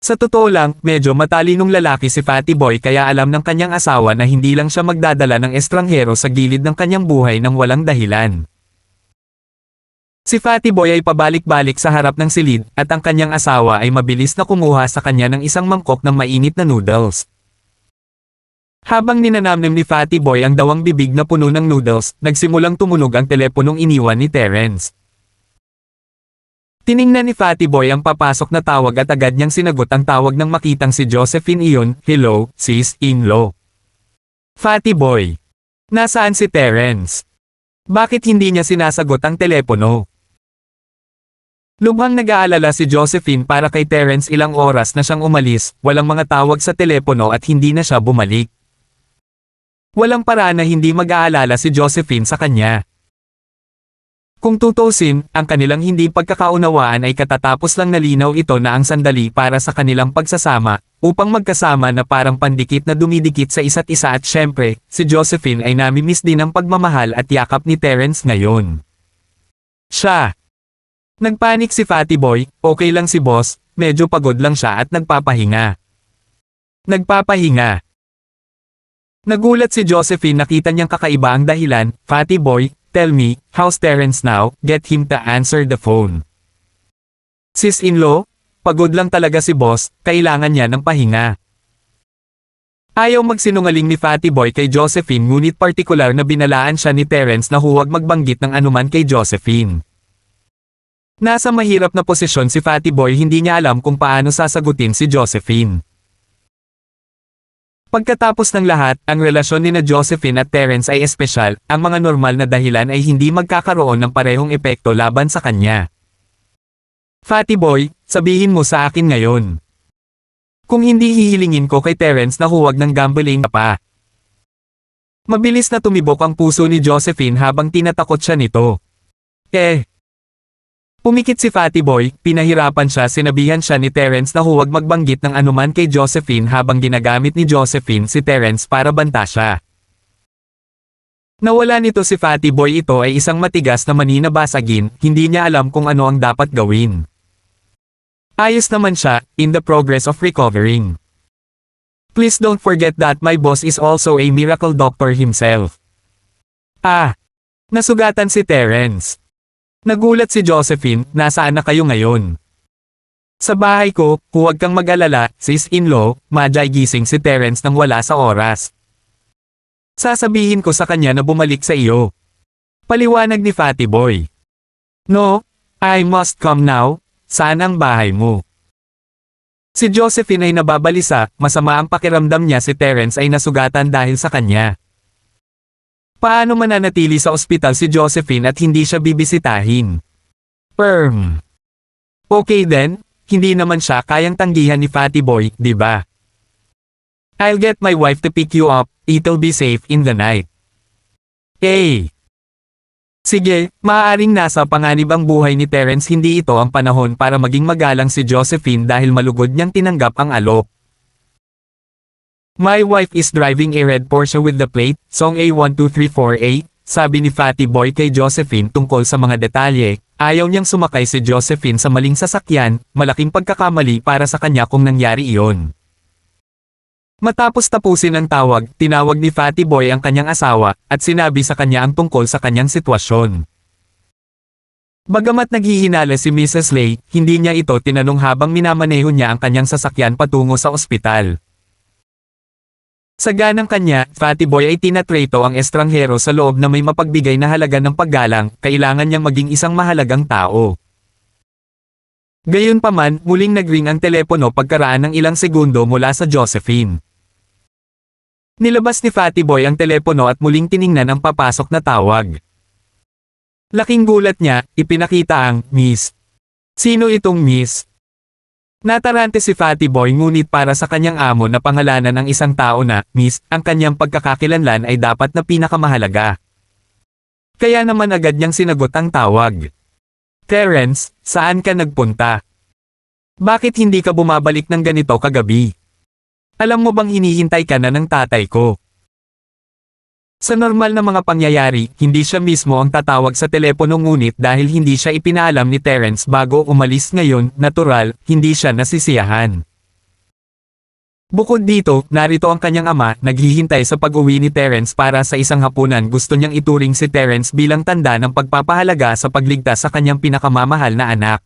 A: Sa totoo lang, medyo matalinong lalaki si Fatty Boy, kaya alam ng kanyang asawa na hindi lang siya magdadala ng estranghero sa gilid ng kanyang buhay ng walang dahilan. Si Fatty Boy ay pabalik-balik sa harap ng silid, at ang kanyang asawa ay mabilis na kumuha sa kanya ng isang mangkok ng mainit na noodles. Habang ninanamnim ni Fatty Boy ang dawang bibig na puno ng noodles, nagsimulang tumunog ang teleponong iniwan ni Terence. Tiningnan ni Fatty Boy ang papasok na tawag at agad niyang sinagot ang tawag nang makitang si Josephine iyon. "Hello, sis-in-law." "Fatty Boy. Nasaan si Terence? Bakit hindi niya sinasagot ang telepono?" Lubhang nag-aalala si Josephine para kay Terence. Ilang oras na siyang umalis, walang mga tawag sa telepono at hindi na siya bumalik. Walang paraan na hindi mag-aalala si Josephine sa kanya. Kung tutusin, ang kanilang hindi pagkakaunawaan ay katatapos lang nalinaw ito na ang sandali para sa kanilang pagsasama, upang magkasama na parang pandikit na dumidikit sa isa't isa. At syempre, si Josephine ay namimiss din ang pagmamahal at yakap ni Terence ngayon. Siya. Nagpanik si Fatty Boy. Okay lang si boss, medyo pagod lang siya at nagpapahinga. Nagulat si Josephine, nakita niyang kakaiba ang dahilan. "Fatty Boy, tell me, how's Terence now?" Get him to answer the phone. "Sis-in-law, pagod lang talaga si boss, kailangan niya ng pahinga." Ayaw magsinungaling ni Fatty Boy kay Josephine, ngunit partikular na binalaan siya ni Terence na huwag magbanggit ng anuman kay Josephine. Nasa mahirap na posisyon si Fatty Boy, hindi niya alam kung paano sasagutin si Josephine. Pagkatapos ng lahat, ang relasyon ni na Josephine at Terence ay espesyal, ang mga normal na dahilan ay hindi magkakaroon ng parehong epekto laban sa kanya. "Fatty Boy, sabihin mo sa akin ngayon. Kung hindi hihilingin ko kay Terence na huwag ng gambling pa." Mabilis na tumibok ang puso ni Josephine habang tinatakot siya nito. Pumikit si Fatty Boy, pinahirapan siya. Sinabihan siya ni Terence na huwag magbanggit ng anuman kay Josephine habang ginagamit ni Josephine si Terence para banta siya. Nawala nito si Fatty Boy. Ito ay isang matigas na mani na basagin, hindi niya alam kung ano ang dapat gawin. Ayos naman siya, in the progress of recovering. Please don't forget that my boss is also a miracle doctor himself. Nasugatan si Terence. Nagulat si Josephine, nasaan na kayo ngayon? Sa bahay ko, huwag kang mag-alala, sis-in-law, madyay gising si Terence nang wala sa oras. Sasabihin ko sa kanya na bumalik sa iyo. Paliwanag ni Fatty Boy. No, I must come now, saan ang bahay mo? Si Josephine ay nababalisa, masama ang pakiramdam niya. Si Terence ay nasugatan dahil sa kanya. Paano mananatili sa ospital si Josephine at hindi siya bibisitahin? Okay then, hindi naman siya kayang tanggihan ni Fatty Boy, di ba? I'll get my wife to pick you up, it'll be safe in the night. Sige, maaaring nasa panganib ang buhay ni Terence. Hindi ito ang panahon para maging magalang si Josephine dahil malugod niyang tinanggap ang alok. My wife is driving a red Porsche with the plate, song A1234A, sabi ni Fatty Boy kay Josephine tungkol sa mga detalye. Ayaw niyang sumakay si Josephine sa maling sasakyan, malaking pagkakamali para sa kanya kung nangyari iyon. Matapos tapusin ang tawag, tinawag ni Fatty Boy ang kanyang asawa, at sinabi sa kanya ang tungkol sa kanyang sitwasyon. Bagamat naghihinala si Mrs. Lay, hindi niya ito tinanong habang minamaneho niya ang kanyang sasakyan patungo sa ospital. Sa ganang kanya, Fatty Boy ay tinatreto ang estranghero sa loob na may mapagbigay na halaga ng paggalang, kailangan niyang maging isang mahalagang tao. Gayunpaman, muling nagring ang telepono pagkaraan ng ilang segundo mula sa Josephine. Nilabas ni Fatty Boy ang telepono at muling tiningnan ang papasok na tawag. Laking gulat niya, ipinakita ang Miss. Sino itong Miss? Natarante si Fatty Boy ngunit para sa kanyang amo na pangalanan ng isang tao na Miss, ang kanyang pagkakakilanlan ay dapat na pinakamahalaga. Kaya naman agad niyang sinagot ang tawag. Terence, saan ka nagpunta? Bakit hindi ka bumabalik ng ganito kagabi? Alam mo bang hinihintay ka na ng tatay ko? Sa normal na mga pangyayari, hindi siya mismo ang tatawag sa telepono ngunit dahil hindi siya ipinaalam ni Terence bago umalis ngayon, natural, hindi siya nasisiyahan. Bukod dito, narito ang kanyang ama, naghihintay sa pag-uwi ni Terence para sa isang hapunan. Gusto niyang ituring si Terence bilang tanda ng pagpapahalaga sa pagligtas sa kanyang pinakamamahal na anak.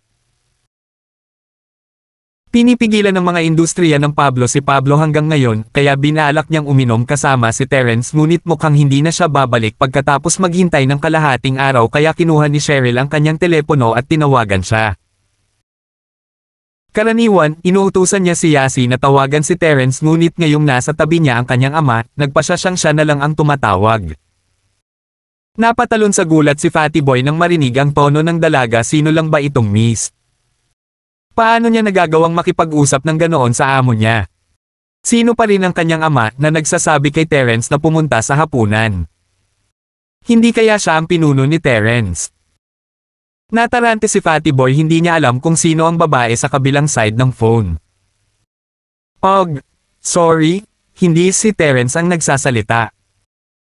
A: Pinipigilan ng mga industriya ng Pablo si Pablo hanggang ngayon, kaya binalak niyang uminom kasama si Terence ngunit mukhang hindi na siya babalik pagkatapos maghintay ng kalahating araw kaya kinuha ni Cheryl ang kanyang telepono at tinawagan siya. Karaniwan, inuutusan niya si Yasi na tawagan si Terence ngunit ngayong nasa tabi niya ang kanyang ama, nagpasya siyang siya na lang ang tumatawag. Napatalon sa gulat si Fatty Boy nang marinig ang tono ng dalaga. Sino lang ba itong Miss? Paano niya nagagawang makipag-usap ng ganoon sa amo niya? Sino pa rin ang kanyang ama na nagsasabi kay Terence na pumunta sa hapunan? Hindi kaya siya ang pinuno ni Terence? Natarante si Fatty Boy, hindi niya alam kung sino ang babae sa kabilang side ng phone. Sorry, hindi si Terence ang nagsasalita.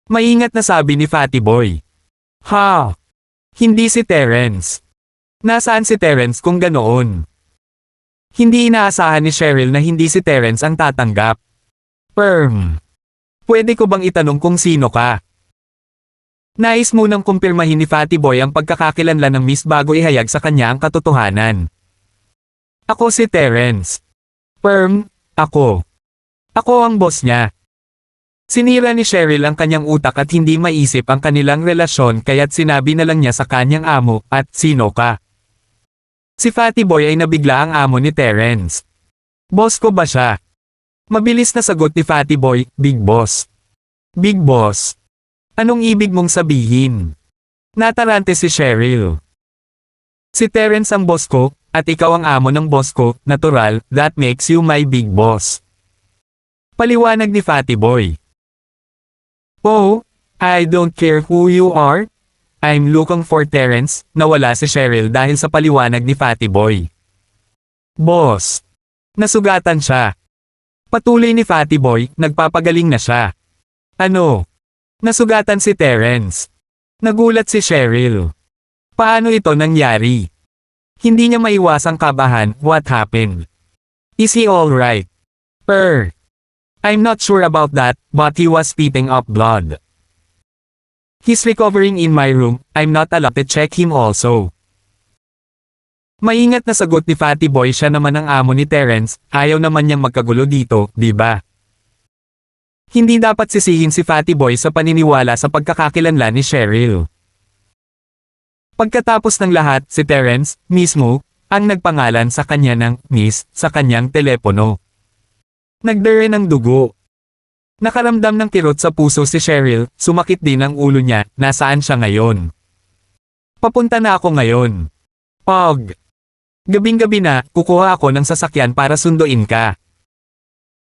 A: Maingat na sabi ni Fatty Boy. Ha? Hindi si Terence. Nasaan si Terence kung ganoon? Hindi inaasahan ni Cheryl na hindi si Terence ang tatanggap. Pwede ko bang itanong kung sino ka? Nais munang kumpirmahin ni Fatty Boy ang pagkakakilanlan ng Miss bago ihayag sa kanya ang katotohanan. Ako si Terence. Ako. Ako ang boss niya. Sinira ni Cheryl ang kanyang utak at hindi maisip ang kanilang relasyon kaya't sinabi na lang niya sa kanyang amo, at sino ka? Si Fatty Boy ay nabigla ang amo ni Terence. Boss ko ba siya? Mabilis na sagot ni Fatty Boy, Big Boss. Big Boss? Anong ibig mong sabihin? Natarante si Cheryl. Si Terence ang boss ko, at ikaw ang amo ng boss ko, natural, that makes you my big boss. Paliwanag ni Fatty Boy. Oh, I don't care who you are. I'm looking for Terence. Nawala si Cheryl dahil sa paliwanag ni Fatty Boy. Boss. Nasugatan siya. Patuloy ni Fatty Boy, nagpapagaling na siya. Ano? Nasugatan si Terence. Nagulat si Cheryl. Paano ito nangyari? Hindi niya maiwasang kabahan, what happened? Is he alright? I'm not sure about that, but he was spitting up blood. He's recovering in my room, I'm not allowed to check him also. Maingat na sagot ni Fatty Boy, siya naman ang amo ni Terence, ayaw naman niyang magkagulo dito, di ba? Hindi dapat sisihin si Fatty Boy sa paniniwala sa pagkakakilanlan ni Cheryl. Pagkatapos ng lahat, si Terence, mismo, ang nagpangalan sa kanya ng Miss sa kanyang telepono. Nagdere ng dugo. Nakaramdam ng kirot sa puso si Cheryl, sumakit din ang ulo niya, nasaan siya ngayon? Papunta na ako ngayon. Gabing-gabi na, kukuha ako ng sasakyan para sunduin ka.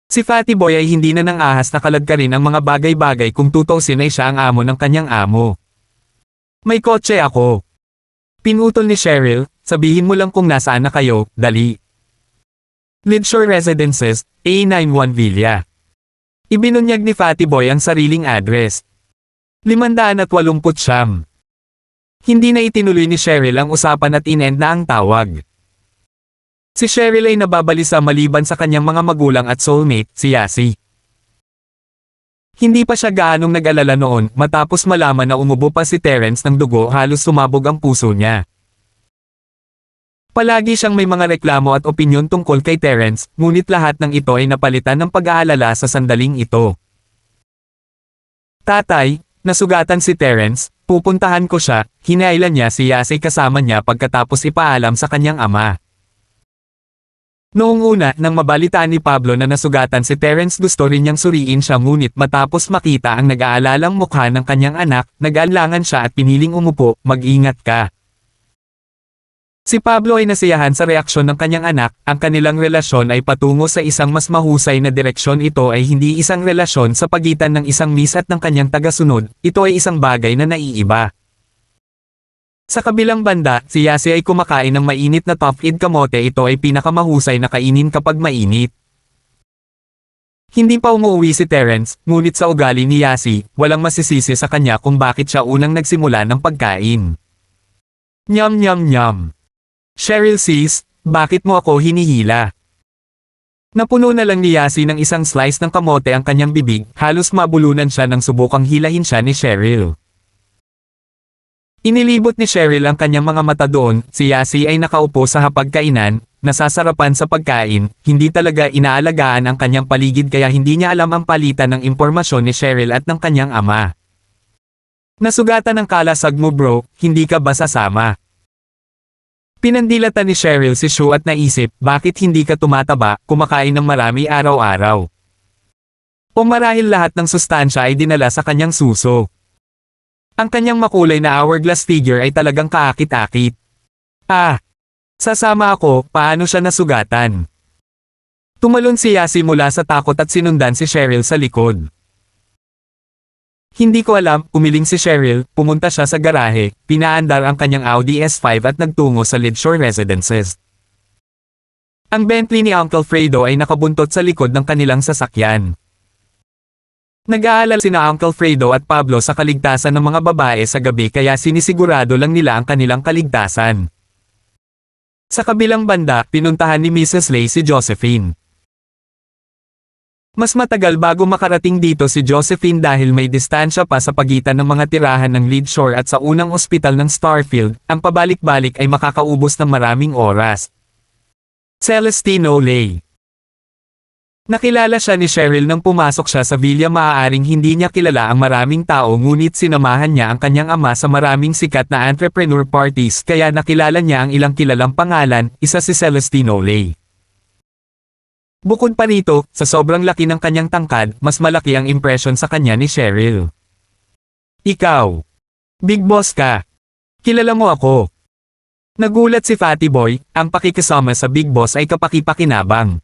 A: Si Fatty Boy ay hindi na nang ahas na kalagkarin ang mga bagay-bagay kung tutuusin ay siya ang amo ng kanyang amo. May kotse ako. Pinutol ni Cheryl, sabihin mo lang kung nasaan na kayo, dali. Lidshore Residences, A91 Villa. Ibinunyag ni Fatty Boy ang sariling address. 580. Hindi na itinuloy ni Cheryl ang usapan at inend na ang tawag. Si Cheryl ay nababalisa maliban sa kanyang mga magulang at soulmate, si Yasi. Hindi pa siya gaanong nag-alala noon matapos malaman na umubo pa si Terence ng dugo, halos sumabog ang puso niya. Palagi siyang may mga reklamo at opinyon tungkol kay Terence, ngunit lahat ng ito ay napalitan ng pag-aalala sa sandaling ito. Tatay, nasugatan si Terence, pupuntahan ko siya, hinailan niya si Yasi kasama niya pagkatapos ipaalam sa kanyang ama. Noong una, nang mabalitaan ni Pablo na nasugatan si Terence, gusto rin niyang suriin siya, ngunit matapos makita ang nag-aalalang mukha ng kanyang anak, nag-alangan siya at piniling umupo. Mag-ingat ka. Si Pablo ay nasiyahan sa reaksyon ng kanyang anak. Ang kanilang relasyon ay patungo sa isang mas mahusay na direksyon. Ito ay hindi isang relasyon sa pagitan ng isang miss at ng kanyang tagasunod, ito ay isang bagay na naiiba. Sa kabilang banda, si Yasi ay kumakain ng mainit na top-feed kamote. Ito ay pinakamahusay na kainin kapag mainit. Hindi pa umuwi si Terence, ngunit sa ugali ni Yasi, walang masisisi sa kanya kung bakit siya unang nagsimula ng pagkain. Nyam nyam nyam. Cheryl sis, bakit mo ako hinihila? Napuno na lang ni Yasi ng isang slice ng kamote ang kanyang bibig, halos mabulunan siya nang subukang hilahin siya ni Cheryl. Inilibot ni Cheryl ang kanyang mga mata doon. Si Yasi ay nakaupo sa hapagkainan, nasasarapan sa pagkain, hindi talaga inaalagaan ang kanyang paligid kaya hindi niya alam ang palitan ng impormasyon ni Cheryl at ng kanyang ama. Nasugatan ng kalasag mo bro, hindi ka ba sasama? Pinandilatan ni Cheryl si Shu at naisip, bakit hindi ka tumataba, kumakain ng marami araw-araw? O marahil lahat ng sustansya ay dinala sa kanyang suso. Ang kanyang makulay na hourglass figure ay talagang kaakit-akit. Sasama ako, paano siya nasugatan? Tumalon si Yasi mula sa takot at sinundan si Cheryl sa likod. Hindi ko alam, umiling si Cheryl, pumunta siya sa garahe, pinaandar ang kanyang Audi S5 at nagtungo sa Lidshore Residences. Ang Bentley ni Uncle Fredo ay nakabuntot sa likod ng kanilang sasakyan. Nag-aalala sina Uncle Fredo at Pablo sa kaligtasan ng mga babae sa gabi kaya sinisigurado lang nila ang kanilang kaligtasan. Sa kabilang banda, pinuntahan ni Mrs. Lay si Josephine. Mas matagal bago makarating dito si Josephine dahil may distansya pa sa pagitan ng mga tirahan ng Lidshore at sa unang ospital ng Starfield, ang pabalik-balik ay makakaubos ng maraming oras. Celestino Lay. Nakilala siya ni Cheryl nang pumasok siya sa villa. Maaaring hindi niya kilala ang maraming tao ngunit sinamahan niya ang kanyang ama sa maraming sikat na entrepreneur parties kaya nakilala niya ang ilang kilalang pangalan, isa si Celestino Lay. Bukod pa rito, sa sobrang laki ng kanyang tangkad, mas malaki ang impression sa kanya ni Cheryl. Ikaw. Big boss ka. Kilala mo ako. Nagulat si Fatty Boy, ang pakikisama sa Big Boss ay kapakipakinabang.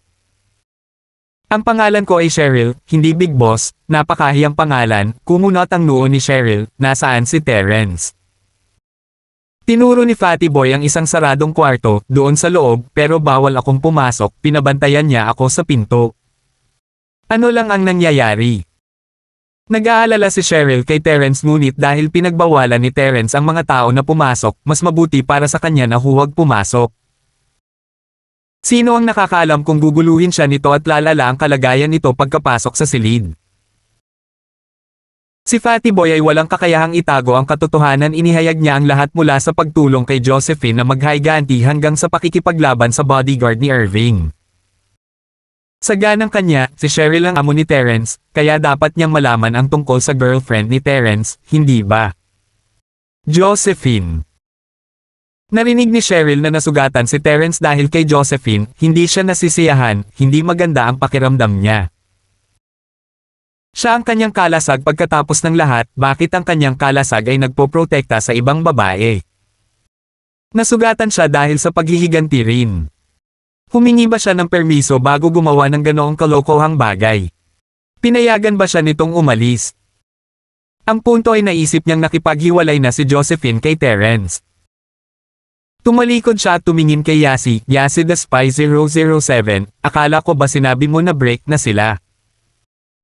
A: Ang pangalan ko ay Cheryl, hindi Big Boss, napakahiyang pangalan. Kumunot ang noo ni Cheryl, nasaan si Terence? Tinuro ni Fatty Boy ang isang saradong kwarto, doon sa loob, pero bawal akong pumasok, pinabantayan niya ako sa pinto. Ano lang ang nangyayari? Nag-aalala si Cheryl kay Terence ngunit dahil pinagbawalan ni Terence ang mga tao na pumasok, mas mabuti para sa kanya na huwag pumasok. Sino ang nakakaalam kung guguluhin siya nito at lalala ang kalagayan nito pagkapasok sa silid? Si Fatty Boy ay walang kakayahang itago ang katotohanan. Inihayag niya ang lahat mula sa pagtulong kay Josephine na maghiganti hanggang sa pakikipaglaban sa bodyguard ni Irving. Saga ng kanya, si Cheryl ang amo ni Terence, kaya dapat niyang malaman ang tungkol sa girlfriend ni Terence, hindi ba? Josephine. Narinig ni Cheryl na nasugatan si Terence dahil kay Josephine, hindi siya nasisiyahan, hindi maganda ang pakiramdam niya. Siya ang kanyang kalasag pagkatapos ng lahat, bakit ang kanyang kalasag ay nagpoprotekta sa ibang babae? Nasugatan siya dahil sa paghihiganti rin. Humingi ba siya ng permiso bago gumawa ng ganoong kalokohang bagay? Pinayagan ba siya nitong umalis? Ang punto ay naisip niyang nakipaghiwalay na si Josephine kay Terence. Tumalikod siya at tumingin kay Yasi, Yasi the Spy 007, akala ko ba sinabi mo na break na sila?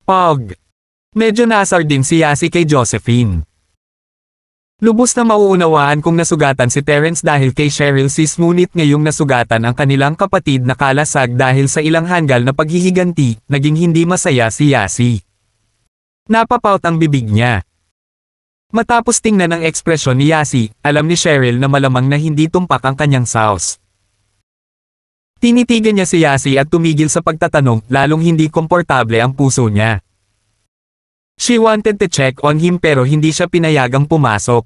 A: Pog. Medyo nasar din si Yasi kay Josephine. Lubos na mauunawaan kung nasugatan si Terence dahil kay Cheryl sis ngunit ngayong nasugatan ang kanilang kapatid na kalasag dahil sa ilang hanggal na paghihiganti, naging hindi masaya si Yasi. Napapaut ang bibig niya. Matapos tingnan ang ekspresyon ni Yasi, alam ni Cheryl na malamang na hindi tumpak ang kanyang sauce. Tinitigan niya si Yasi at tumigil sa pagtatanong, lalong hindi komportable ang puso niya. She wanted to check on him pero hindi siya pinayagang pumasok.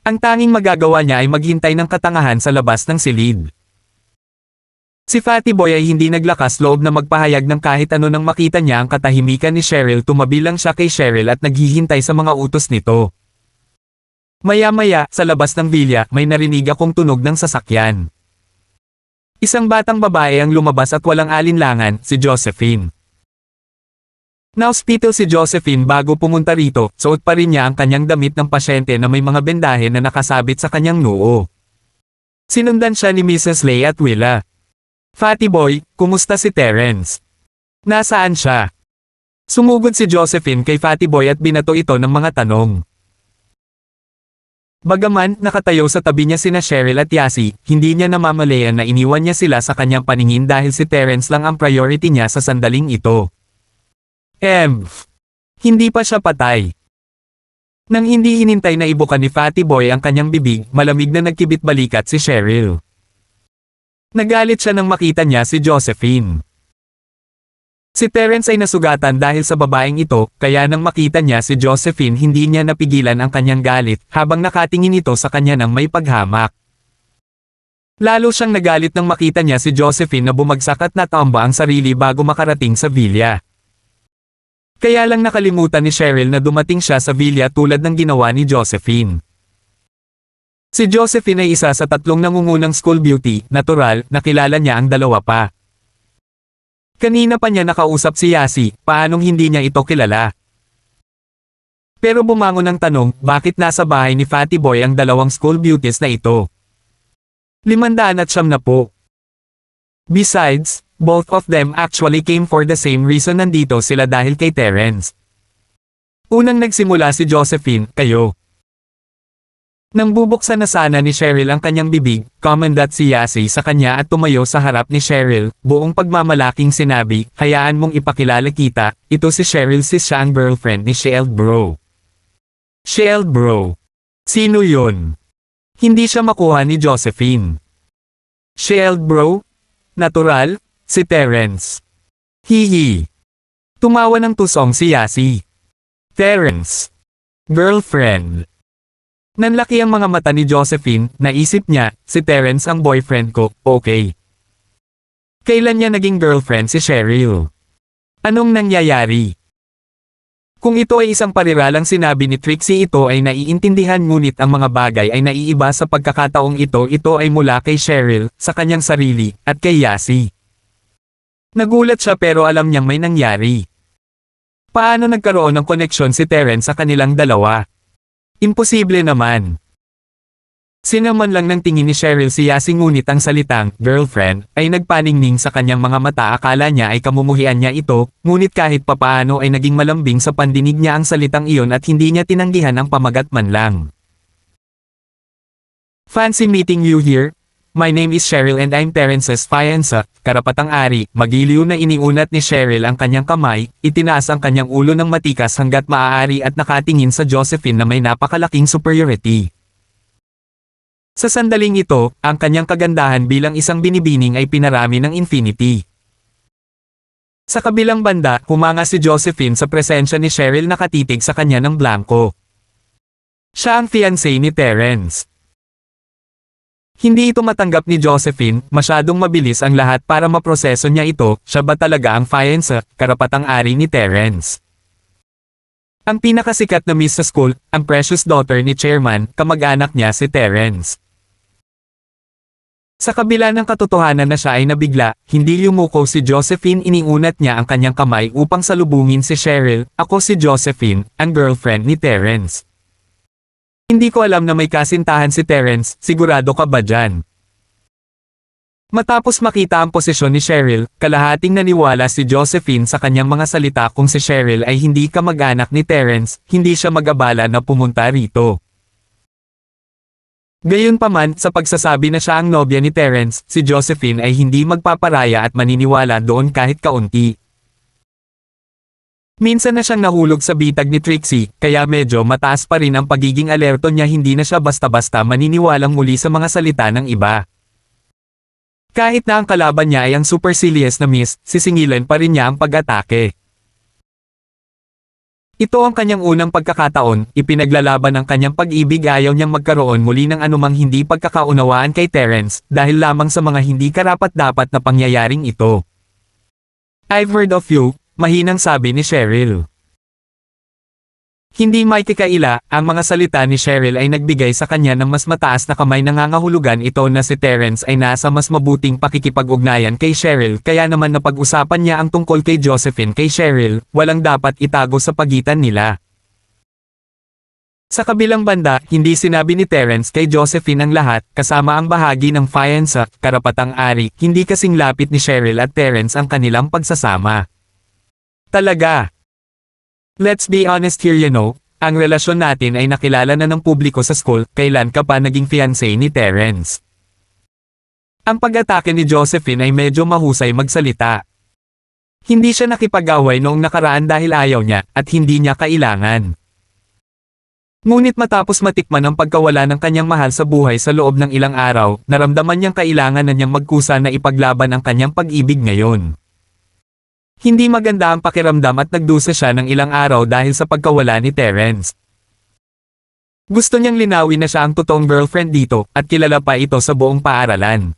A: Ang tanging magagawa niya ay maghintay ng katangahan sa labas ng silid. Si Fatty Boy ay hindi naglakas loob na magpahayag ng kahit ano nang makita niya ang katahimikan ni Cheryl. Tumabi lang siya kay Cheryl at naghihintay sa mga utos nito. Maya-maya, sa labas ng villa, may narinig akong tunog ng sasakyan. Isang batang babae ang lumabas at walang alinlangan, si Josephine. Na-hospital si Josephine bago pumunta rito, suot pa rin niya ang kanyang damit ng pasyente na may mga bendahe na nakasabit sa kanyang noo. Sinundan siya ni Mrs. Lay at Willa. Fatty Boy, kumusta si Terence? Nasaan siya? Sumugod si Josephine kay Fatty Boy at binato ito ng mga tanong. Bagaman nakatayo sa tabi niya sina Cheryl at Yasi, hindi niya namamalayan na iniwan niya sila sa kanyang paningin dahil si Terence lang ang priority niya sa sandaling ito. Hindi pa siya patay. Nang hindi hinintay na ibuka ni Fatty Boy ang kanyang bibig, malamig na nagkibit balikat si Cheryl. Nagalit siya nang makita niya si Josephine. Si Terence ay nasugatan dahil sa babaeng ito, kaya nang makita niya si Josephine hindi niya napigilan ang kanyang galit habang nakatingin ito sa kanya ng may paghamak. Lalo siyang nagalit nang makita niya si Josephine na bumagsak at natamba ang sarili bago makarating sa villa. Kaya lang nakalimutan ni Cheryl na dumating siya sa villa tulad ng ginawa ni Josephine. Si Josephine ay isa sa 3 nangungunang school beauty, natural, nakilala niya ang 2 pa. Kanina pa niya nakausap si Yasi, paanong hindi niya ito kilala? Pero bumangon ang tanong, bakit nasa bahay ni Fatty Boy ang 2 school beauties na ito? 500 po. Besides, both of them actually came for the same reason. Nandito sila dahil kay Terence. Unang nagsimula si Josephine, kayo. Nang bubuksan na sana ni Cheryl ang kanyang bibig, kumandat si Yasi sa kanya at tumayo sa harap ni Cheryl, buong pagmamalaking sinabi, hayaan mong ipakilala kita, ito si Cheryl, siya ang girlfriend ni Shield Bro. Shield Bro? Sino yun? Hindi siya makuha ni Josephine. Shield Bro? Natural, si Terence. Hihi. Tumawa ng tusong si Yasi. Terence. Girlfriend. Nanlaki ang mga mata ni Josephine, naisip niya, si Terence ang boyfriend ko, okay. Kailan niya naging girlfriend si Cheryl? Anong nangyayari? Kung ito ay isang pariralang sinabi ni Trixie, ito ay naiintindihan, ngunit ang mga bagay ay naiiba sa pagkakataong ito ay mula kay Cheryl, sa kanyang sarili, at kay Yasi. Nagulat siya pero alam niyang may nangyari. Paano nagkaroon ng koneksyon si Terence sa kanilang dalawa? Imposible naman. Sinaman lang ng tingin ni Cheryl si Yasi, ngunit ang salitang, girlfriend, ay nagpaningning sa kanyang mga mata. Akala niya ay kamumuhian niya ito, ngunit kahit papaano ay naging malambing sa pandinig niya ang salitang iyon at hindi niya tinanggihan ang pamagat man lang. Fancy meeting you here. My name is Cheryl and I'm Terence's fiancé, karapatang ari. Magiliw na iniunat ni Cheryl ang kanyang kamay, itinaas ang kanyang ulo ng matikas hanggat maaari at nakatingin sa Josephine na may napakalaking superiority. Sa sandaling ito, ang kanyang kagandahan bilang isang binibining ay pinarami ng infinity. Sa kabilang banda, humanga si Josephine sa presensya ni Cheryl, nakatitig sa kanya ng blanco. Siya ang fiancé ni Terence. Hindi ito matanggap ni Josephine, masyadong mabilis ang lahat para maproseso niya ito, siya ba talaga ang fiancé, karapatang ari ni Terence? Ang pinakasikat na miss sa school, ang precious daughter ni chairman, kamag-anak niya si Terence. Sa kabila ng katotohanan na siya ay nabigla, hindi yumuko si Josephine, iniunat niya ang kanyang kamay upang salubungin si Cheryl, ako si Josephine, ang girlfriend ni Terence. Hindi ko alam na may kasintahan si Terence, sigurado ka ba dyan? Matapos makita ang posisyon ni Cheryl, kalahating naniwala si Josephine sa kanyang mga salita. Kung si Cheryl ay hindi kamag-anak ni Terence, hindi siya mag-abala na pumunta rito. Gayunpaman, sa pagsasabi na siya ang nobya ni Terence, si Josephine ay hindi magpaparaya at maniniwala doon kahit kaunti. Minsan na siyang nahulog sa bitag ni Trixie, kaya medyo mataas pa rin ang pagiging alerto niya. Hindi na siya basta-basta maniniwalang muli sa mga salita ng iba. Kahit na ang kalaban niya ay ang supercilious na miss, sisingilan pa rin niya ang pag-atake. Ito ang kanyang unang pagkakataon, ipinaglalaban ang kanyang pag-ibig, ayaw niyang magkaroon muli ng anumang hindi pagkakaunawaan kay Terence, dahil lamang sa mga hindi karapat-dapat na pangyayaring ito. I've heard of you, mahinang sabi ni Cheryl. Hindi maikikaila, ang mga salita ni Cheryl ay nagbigay sa kanya ng mas mataas na kamay, nangangahulugan ito na si Terence ay nasa mas mabuting pakikipag-ugnayan kay Cheryl, kaya naman napag-usapan niya ang tungkol kay Josephine kay Cheryl, walang dapat itago sa pagitan nila. Sa kabilang banda, hindi sinabi ni Terence kay Josephine ang lahat, kasama ang bahagi ng fiancé, karapatang ari, hindi kasing lapit ni Cheryl at Terence ang kanilang pagsasama. Talaga. Let's be honest here, ang relasyon natin ay nakilala na ng publiko sa school, kailan ka pa naging fiancé ni Terence? Ang pag-atake ni Josephine ay medyo mahusay magsalita. Hindi siya nakipag-away noong nakaraan dahil ayaw niya, at hindi niya kailangan. Ngunit matapos matikman ang pagkawala ng kanyang mahal sa buhay sa loob ng ilang araw, naramdaman niyang kailangan na niyang magkusa na ipaglaban ang kanyang pag-ibig ngayon. Hindi maganda ang pakiramdam at nagdusa siya ng ilang araw dahil sa pagkawala ni Terence. Gusto niyang linawin na siya ang totoong girlfriend dito, at kilala pa ito sa buong paaralan.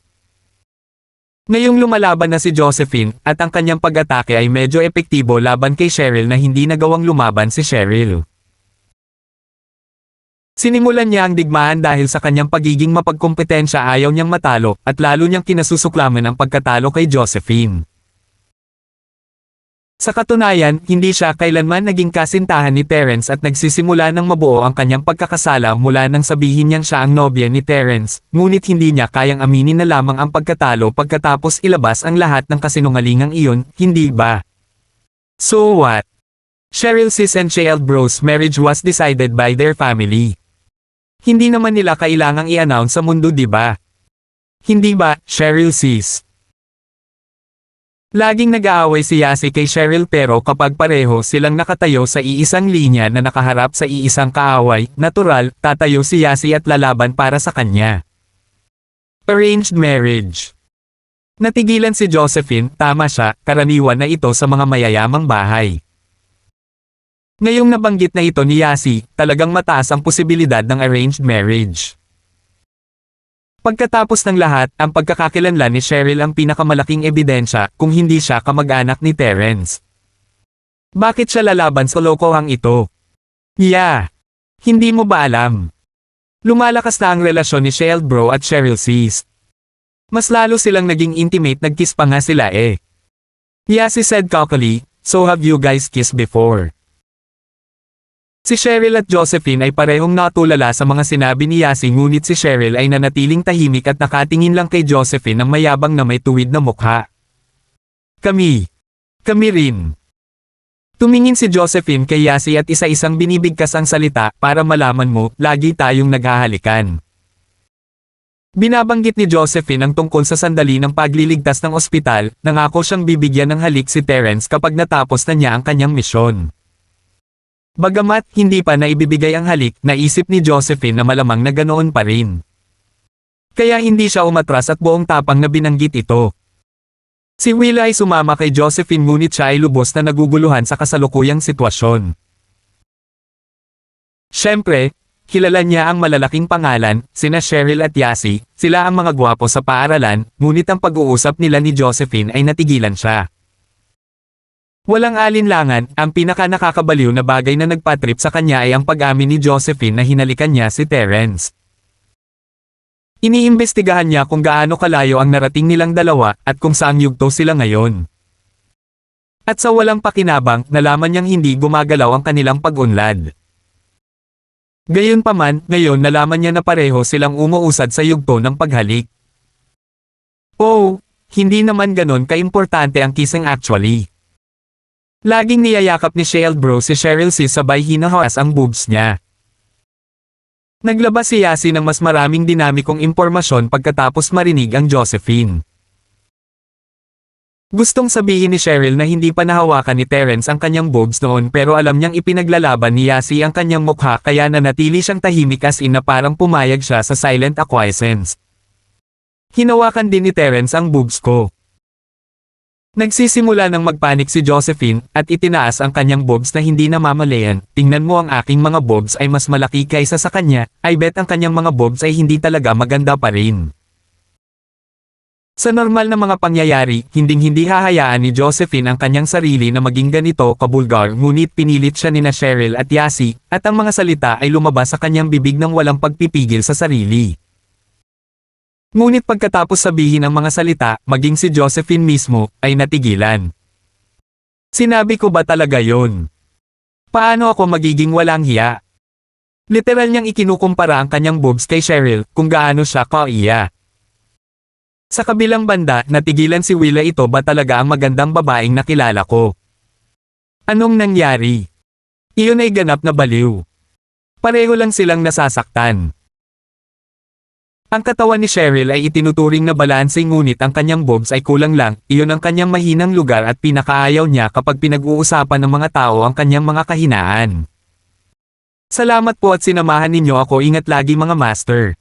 A: Ngayong lumalaban na si Josephine, at ang kanyang pag-atake ay medyo epektibo laban kay Cheryl na hindi nagawang lumaban si Cheryl. Sinimulan niya ang digmaan dahil sa kanyang pagiging mapagkompetensya, ayaw niyang matalo, at lalo niyang kinasusuklaman ang pagkatalo kay Josephine. Sa katunayan, hindi siya kailanman naging kasintahan ni Terence at nagsisimula ng mabuo ang kanyang pagkakasala mula nang sabihin niyang siya ang nobya ni Terence, ngunit hindi niya kayang aminin na lamang ang pagkatalo pagkatapos ilabas ang lahat ng kasinungalingang iyon, hindi ba? So what? Cheryl Sis and Shale Bros' marriage was decided by their family. Hindi naman nila kailangang i-announce sa mundo, di ba? Hindi ba, Cheryl Sis? Laging nag-aaway si Yasi kay Cheryl, pero kapag pareho silang nakatayo sa iisang linya na nakaharap sa iisang kaaway, natural, tatayo si Yasi at lalaban para sa kanya. Arranged marriage. Natigilan si Josephine, tama siya, karaniwan na ito sa mga mayayamang bahay. Ngayong nabanggit na ito ni Yasi, talagang mataas ang posibilidad ng arranged marriage. Pagkatapos ng lahat, ang pagkakakilanlan ni Cheryl ang pinakamalaking ebidensya kung hindi siya kamag-anak ni Terence. Bakit siya lalaban sa lokohang ito? Yeah. Hindi mo ba alam? Lumalakas na ang relasyon ni Shale Bro at Cheryl Sis. Mas lalo silang naging intimate, nag-kiss pa nga sila eh. Yasi said cockily, so have you guys kissed before? Si Cheryl at Josephine ay parehong natulala sa mga sinabi ni Yasi, ngunit si Cheryl ay nanatiling tahimik at nakatingin lang kay Josephine ng mayabang na may tuwid na mukha. Kami rin. Tumingin si Josephine kay Yasi at isa-isang binibigkas ang salita, para malaman mo, lagi tayong naghahalikan. Binabanggit ni Josephine ang tungkol sa sandali ng pagliligtas ng ospital, nangako siyang bibigyan ng halik si Terence kapag natapos na niya ang kanyang misyon. Bagamat hindi pa naibibigay ang halik, naisip ni Josephine na malamang na ganoon pa rin. Kaya hindi siya umatras at buong tapang na binanggit ito. Si Will ay sumama kay Josephine, ngunit siya ay lubos na naguguluhan sa kasalukuyang sitwasyon. Siyempre, kilala niya ang malalaking pangalan, sina Cheryl at Yasi, sila ang mga gwapo sa paaralan, ngunit ang pag-uusap nila ni Josephine ay natigilan siya. Walang alinlangan, ang pinaka-nakakabaliw na bagay na nagpatrip sa kanya ay ang pag-amin ni Josephine na hinalikan niya si Terence. Iniimbestigahan niya kung gaano kalayo ang narating nilang dalawa, at kung saang yugto sila ngayon. At sa walang pakinabang, nalaman niyang hindi gumagalaw ang kanilang pag-unlad. Gayunpaman, ngayon nalaman niya na pareho silang umuusad sa yugto ng paghalik. Oh, hindi naman ganon kaimportante ang kissing actually. Laging niyayakap ni Shale Bro si Cheryl Sis, sabay hinahawas ang boobs niya. Naglabas si Yasi ng mas maraming dinamikong impormasyon pagkatapos marinig ang Josephine. Gustong sabihin ni Cheryl na hindi pa nahawakan ni Terence ang kanyang boobs noon, pero alam niyang ipinaglalaban ni Yasi ang kanyang mukha, kaya nanatili siyang tahimik, as in na parang pumayag siya sa silent acquiescence. Hinawakan din ni Terence ang boobs ko. Nagsisimula ng magpanik si Josephine at itinaas ang kanyang boobs na hindi namamalayan. Tingnan mo, ang aking mga boobs ay mas malaki kaysa sa kanya. I bet ang kanyang mga boobs ay hindi talaga maganda pa rin. Sa normal na mga pangyayari, hinding-hindi hahayaan ni Josephine ang kanyang sarili na maging ganito kabulgar, ngunit pinilit siya nina Cheryl at Yasi, at ang mga salita ay lumabas sa kanyang bibig ng walang pagpipigil sa sarili. Ngunit pagkatapos sabihin ang mga salita, maging si Josephine mismo, ay natigilan. Sinabi ko ba talaga yon? Paano ako magiging walang hiya? Literal niyang ikinukumpara ang kanyang boobs kay Cheryl, kung gaano siya kaiya. Sa kabilang banda, natigilan si Willa, ito ba talaga ang magandang babaeng nakilala ko? Anong nangyari? Iyon ay ganap na baliw. Pareho lang silang nasasaktan. Ang katawan ni Cheryl ay itinuturing na balanse, ngunit ang kanyang boobs ay kulang lang. Iyon ang kanyang mahinang lugar at pinakaayaw niya kapag pinag-uusapan ng mga tao ang kanyang mga kahinaan. Salamat po at sinamahan ninyo ako. Ingat lagi mga master.